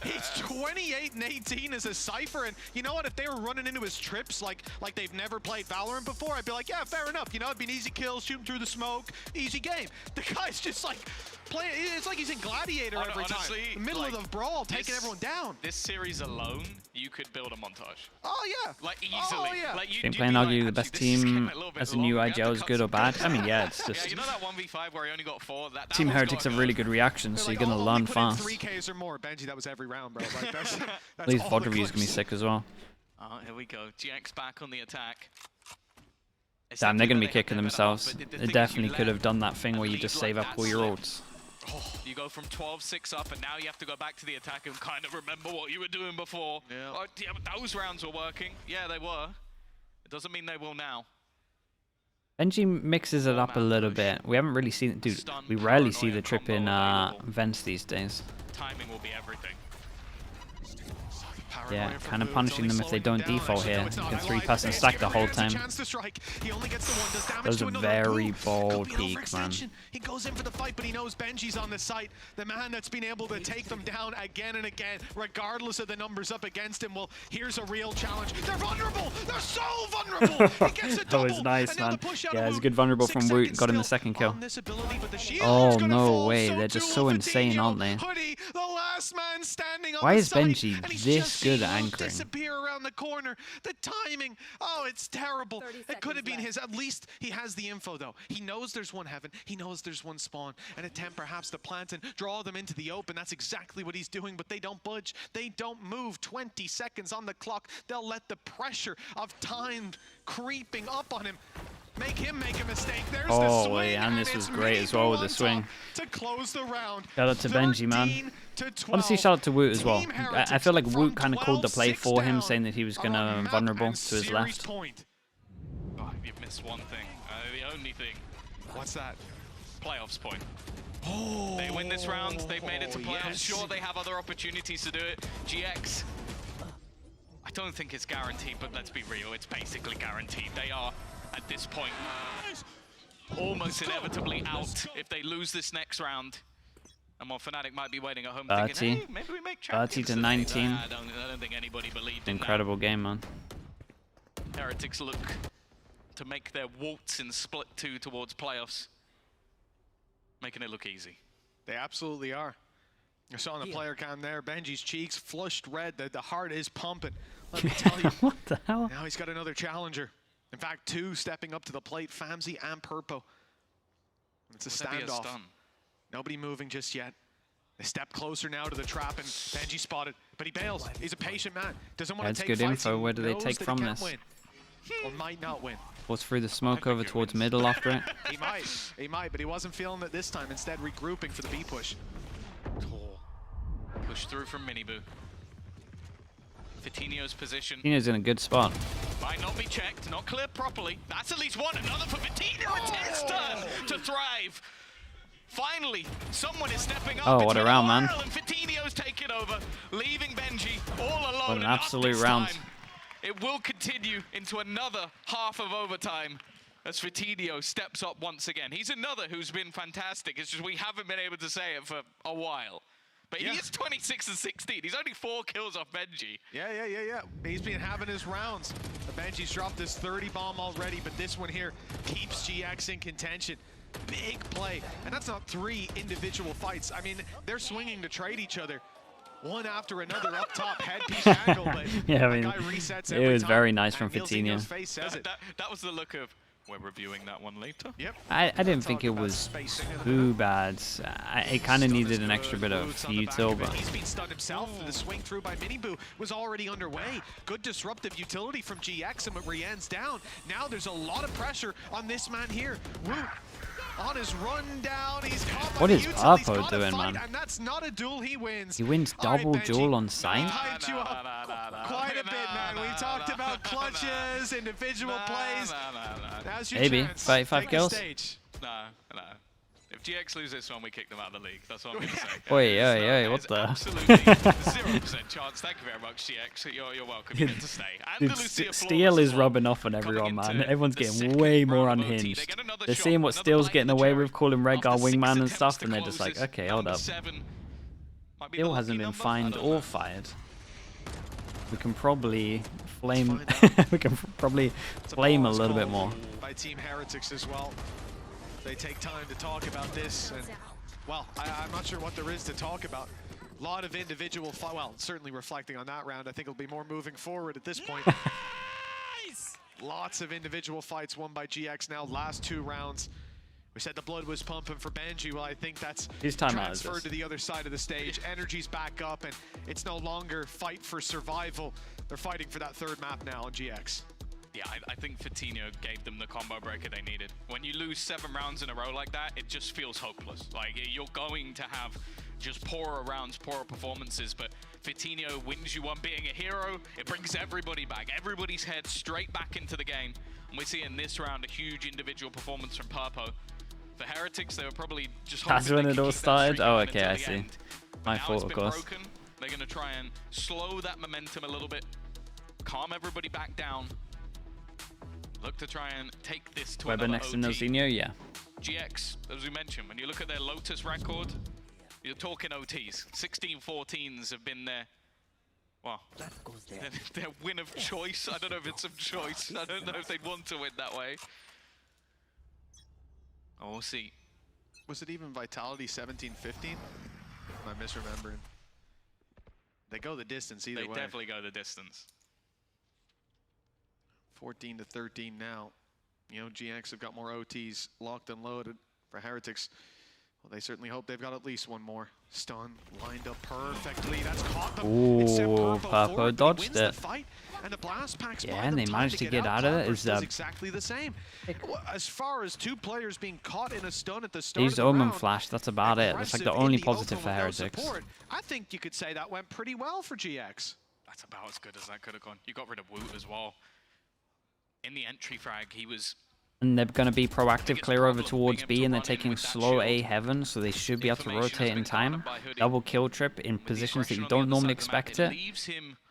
He's 28 and 18 as a Cypher, and you know what? If they were running into his trips like they've never played Valorant before, I'd be like, yeah, fair enough. You know, it'd be an easy kill, shoot him through the smoke, easy game. The guy's just like playing. It's like he's in Gladiator every
Honestly,
time. The middle
like,
of the brawl, taking
this-
everyone down.
This series alone, you could build a montage.
Oh yeah,
Like easily.
Oh, yeah.
Like,
Didn't
you'd
play and
be
argue
like,
the best
actually, this is
team
getting a little bit
as a new
long. We have
IGL
to
is
cut
good or
some
bad.
cuts.
I mean, yeah, it's
Yeah,
just
you know that 1v5 where he only got 4? That
Team
one's
Heretics
gotta
have
go.
really good reactions, so
They're
you're
like,
gonna
oh,
learn
we put in
fast.
3Ks or more. Benji, that was every round, bro. Like, that's
These
all
VOD
the
reviews gonna be
clips.
sick as well.
Oh, here we go. GX back on the attack.
Damn, they're gonna be
They have
kicking
their better
themselves.
half, but the
They
thing is,
definitely
you
could have
let
done that thing
a
where you
lead
just
like
save up
that
all your
slip.
ults.
You go from 12-6 up, and now you have to go back to the attack and kind of remember what you were doing before.
Yeah.
Oh, yeah, but those rounds were working. Yeah, they were. It doesn't mean they will now.
Benji mixes it up a little bit. We haven't really seen it, dude.
Stun,
We rarely see
paranoia
the trip in
combo available.
vents these days.
Timing will be everything.
Yeah,
Paranoia from
kind of
Woot's
punishing
only
them if they
slowing
don't
down.
default
Actually,
here.
no, it's
You
not.
can
I lied.
3-person
It's
stack the
given
whole
Rams a
time.
chance to strike. He only gets the one, does damage
That was
to
a
another
very
Boo.
bold
Could be an
peek, man.
overextension. He goes in for the fight, but he knows Benji's on the site. The man that's been able to take them down again and again, regardless of the numbers up against him. Well, here's a real challenge. They're vulnerable. They're so vulnerable. He gets a
That
double.
was nice,
And now
man.
the push out
Yeah,
of
it's
Woot.
good vulnerable
6
from Woot.
seconds
Got him the
still
second kill.
on this ability, but the shield
Oh,
is gonna
no
fall.
way.
So
They're just
too
so insane,
Fatinho.
aren't they?
Hoodie, the last man standing on
Why
the
is
site,
Benji
and he's
this
just
good
seen
at
Woot
anchoring?
disappear around the corner. The timing, oh, it's terrible.
30
It could have
seconds
been
left.
his. At least he has the info, though. He knows there's one heaven. He knows there's one spawn. An attempt perhaps to plant and draw them into the open. That's exactly what he's doing, but they don't budge. They don't move. 20 seconds on the clock. They'll let the pressure of time creeping up on him make him make a mistake. There's the
Oh,
swing,
wait, and this
it's
was great
Mini
as well
Boo
with the
on
swing.
top to close the round.
Shout out to Benji, man.
13-12.
Honestly, shout out to Woot as well.
Team
I feel like
Heretics
Woot
from
kind of called the play
12-6
for him,
down
saying that he was going
on
to
map
vulnerable
and
to his
series
left.
point.
Oh, you've missed one thing. The only thing.
What's that?
Playoffs point.
Oh,
They win this round. They've made it to playoffs.
yes.
Sure, they have other opportunities to do it. GX, I don't think it's guaranteed, but let's be real. It's basically guaranteed. They are, at this point, almost inevitably out if they lose this next round. And while Fnatic might be waiting at home
30.
thinking, hey, maybe we make
30
champions
to
today.
19.
Nah, I don't think anybody believed in
Incredible game, man.
that. Heretics look to make their waltz in split 2 towards playoffs, making it look easy.
They absolutely are. I saw on the player cam there, Benji's cheeks flushed red. The heart is pumping. Let me tell you.
What the hell?
Now he's got another challenger. In fact, 2 stepping up to the plate, Famzy and Purpo. It's a standoff. Nobody moving just yet. They step closer now to the trap, and Benji spotted, but he bails. He's a patient man. Doesn't want to take
good
fights.
info.
He
Where do they
knows
take
that
from
he can't
this?
win, or might not win.
Force through the smoke over towards middle after it.
He might, but he wasn't feeling it this time. Instead, regrouping for the B push.
Push through from Minibu. Vitinho's position
Tino's in a good spot.
might not be checked, not cleared properly. That's at least one. Another for Vitinho. It's his turn to thrive. Finally, someone is stepping up.
Oh, what a round, man.
And Vitinho's taken over, leaving Benji all alone.
What an
and not
absolute
this
round.
time. It will continue into another half of overtime as Vitinho steps up once again. He's another who's been fantastic. It's just we haven't been able to say it for a while. But he is 26 and 16. He's only 4 kills off Benji.
Yeah. He's been having his rounds. Benji's dropped his 30 bomb already, but this one here keeps GX in contention. Big play, and that's not 3 individual fights. I mean, they're swinging to trade each other, one after another up top, headpiece angle, but
Yeah, I mean,
guy resets
it
every
was
time,
very nice from
and Gilzinho's
Vitinho.
face says it.
That was the look of, we're reviewing that one later.
Yep.
I didn't think
Talking
it
about
was
spacing and
too bad. It kind of
Stun
needed
is
an
good,
extra bit of
boots on the back
futil,
of it.
but
He's been stunned himself. The swing through by Miniboo was already underway. Good disruptive utility from GX, and Rienne's down. Now there's a lot of pressure on this man here. Woot on his run down. He's caught by
What
the
is
util. He's
Purpo
got a
doing,
fight,
man?
And that's not a duel he wins.
he wins
All right,
double
Benji.
duel on site.
Hyped you up quite a bit, man. We talked about clutches, individual plays. Now's your
Maybe.
chance.
35
Take the
kills?
stage.
No. If GX lose this one, we kick them out of the league. That's what I'm going to say.
Oi, what the?
Absolutely 0% chance. Thank you very much, GX. You're welcome. You get to stay. And
Dude,
the Lucia
Steel
Flawless
is
as well.
rubbing off on everyone,
Coming
man.
into
Everyone's
the
getting
second
way more
round of OT. They
unhinged.
get another
They're
shot,
seeing what
another
Steel's
bite
getting
in the
away
cherry.
with, calling Red
After
Guard
6
wingman and
attempts
stuff,
to
and they're
close
just like,
this,
okay,
down
hold
to
up.
7. Might be the
Steel
lucky
hasn't been
number. I
fined
don't
or
know.
fired. We can probably flame.
find out.
We can probably
It's
flame a
ball
little bit
called
more.
by Team Heretics as well. They take time to talk about this, and well, I'm not sure what there is to talk about. A lot of individual, well, certainly reflecting on that round. I think it'll be more moving forward at this point. Lots of individual fights won by GX now. Last 2 rounds. We said the blood was pumping for Benji. Well, I think that's
Whose timeout is
transferred
this?
to the other side of the stage. Energy's back up, and it's no longer fight for survival. They're fighting for that 3rd map now on GX.
Yeah, I think Vitinho gave them the combo breaker they needed. When you lose 7 rounds in a row like that, it just feels hopeless. Like, you're going to have just poorer rounds, poorer performances, but Vitinho wins you one being a hero. It brings everybody back, everybody's head straight back into the game. And we see in this round a huge individual performance from Purpo. For Heretics, they were probably just
That's
hoping
when
they
it
could
all
keep that
started?
streak
Oh,
going
okay,
until
I
the
see.
end. But
My
now
fault,
it's
of
been
course.
broken. They're going to try and slow that momentum a little bit, calm everybody back down. Look to try and take this to
Weber
another
next to
OT.
Nozinho, yeah.
GX, as we mentioned, when you look at their Lotus record, you're talking OTs. 16-14s have been their, well, their win of choice. I don't know if it's of choice. I don't know if they'd want to win that way. Oh, we'll see.
Was it even Vitality 17-15? Am I misremembering? They go the distance either
They
way.
definitely go the distance.
14-13 now. You know, GX have got more OTs locked and loaded. For Heretics, well, they certainly hope they've got at least one more. Stun lined up perfectly. That's caught them. It sent
Ooh, Purpo
forward, but he
dodged
wins the
it.
fight, and the blast packs
Yeah,
buy
and
them
they
time
managed to get out of it.
Converse
Is
does exactly the same. Well, as far as 2 players being caught in a stun at the start
He's
of the
Omen
round,
Flash, that's about it. That's like the
aggressive
only
in the
positive
open
for
with no
Heretics.
support, I think you could say that went pretty well for GX.
That's about as good as that could have gone. You got rid of Woot as well. In the entry frag, he was
And they're going to be proactive, clear over towards B, and they're taking slow A heaven, so they should be able to rotate in time. Double kill trip in positions that you don't normally expect it.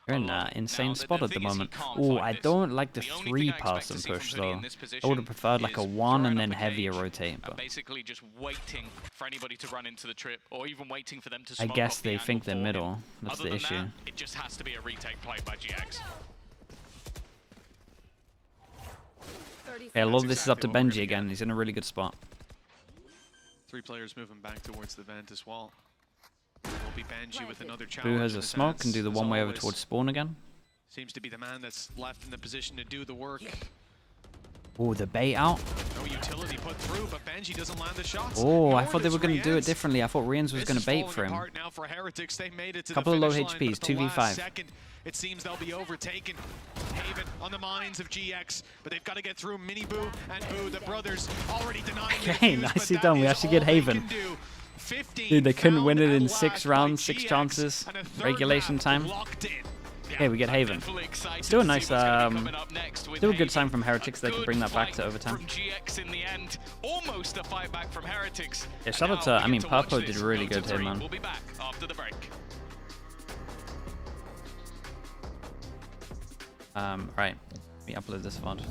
You're in an insane spot at the moment. Oh, I don't like the 3-person push, though. I would have preferred like a 1 and then heavier rotate. But
basically just waiting for anybody to run into the trip, or even waiting for them to
I
smoke
guess
off the
they
angle
think they're
for
middle.
him.
That's
Other
the
than
issue.
that, it just has to be a retake play by GX.
Yeah, a lot of this is up to Benji again. He's in a really good spot.
3 players moving back towards the vent as well. It will be Benji with another
Boo
challenge.
has
in
a
the
smoke,
sense,
can do the
as
one way over
always.
towards spawn again.
Seems to be the man that's left in the position to do the work.
Oh, the bait out.
No utility put through, but Benji doesn't land the shots.
Oh, I
Nor
thought they
does
were going to do it
Rienz.
differently. I thought Rienz was
This
going
is
to bait
falling
for him.
apart now for Heretics. They made it to
Couple of
the
low
finish line,
HPs,
but at the
2v5.
last second, it seems they'll be overtaken. Haven on the minds of GX, but they've got to get through Mini Boo and Boo, the brothers, already denying the
Okay,
defuse, but
nicely
that
done. We
is
actually get
all they
Haven.
can do. 15
Dude, they couldn't
found
win it in
at
6
last by
rounds, 6
GX,
chances.
and a third
Regulation
map
time.
locked in.
Okay, we get Haven. Still a nice, still a good sign from Heretics. They can bring that back to overtime.
From GX in the end, almost a fight back from Heretics.
Yeah, shout out to, I mean, Purpo did really good here, man.
We'll be back after the break.
Right, let me upload this VOD.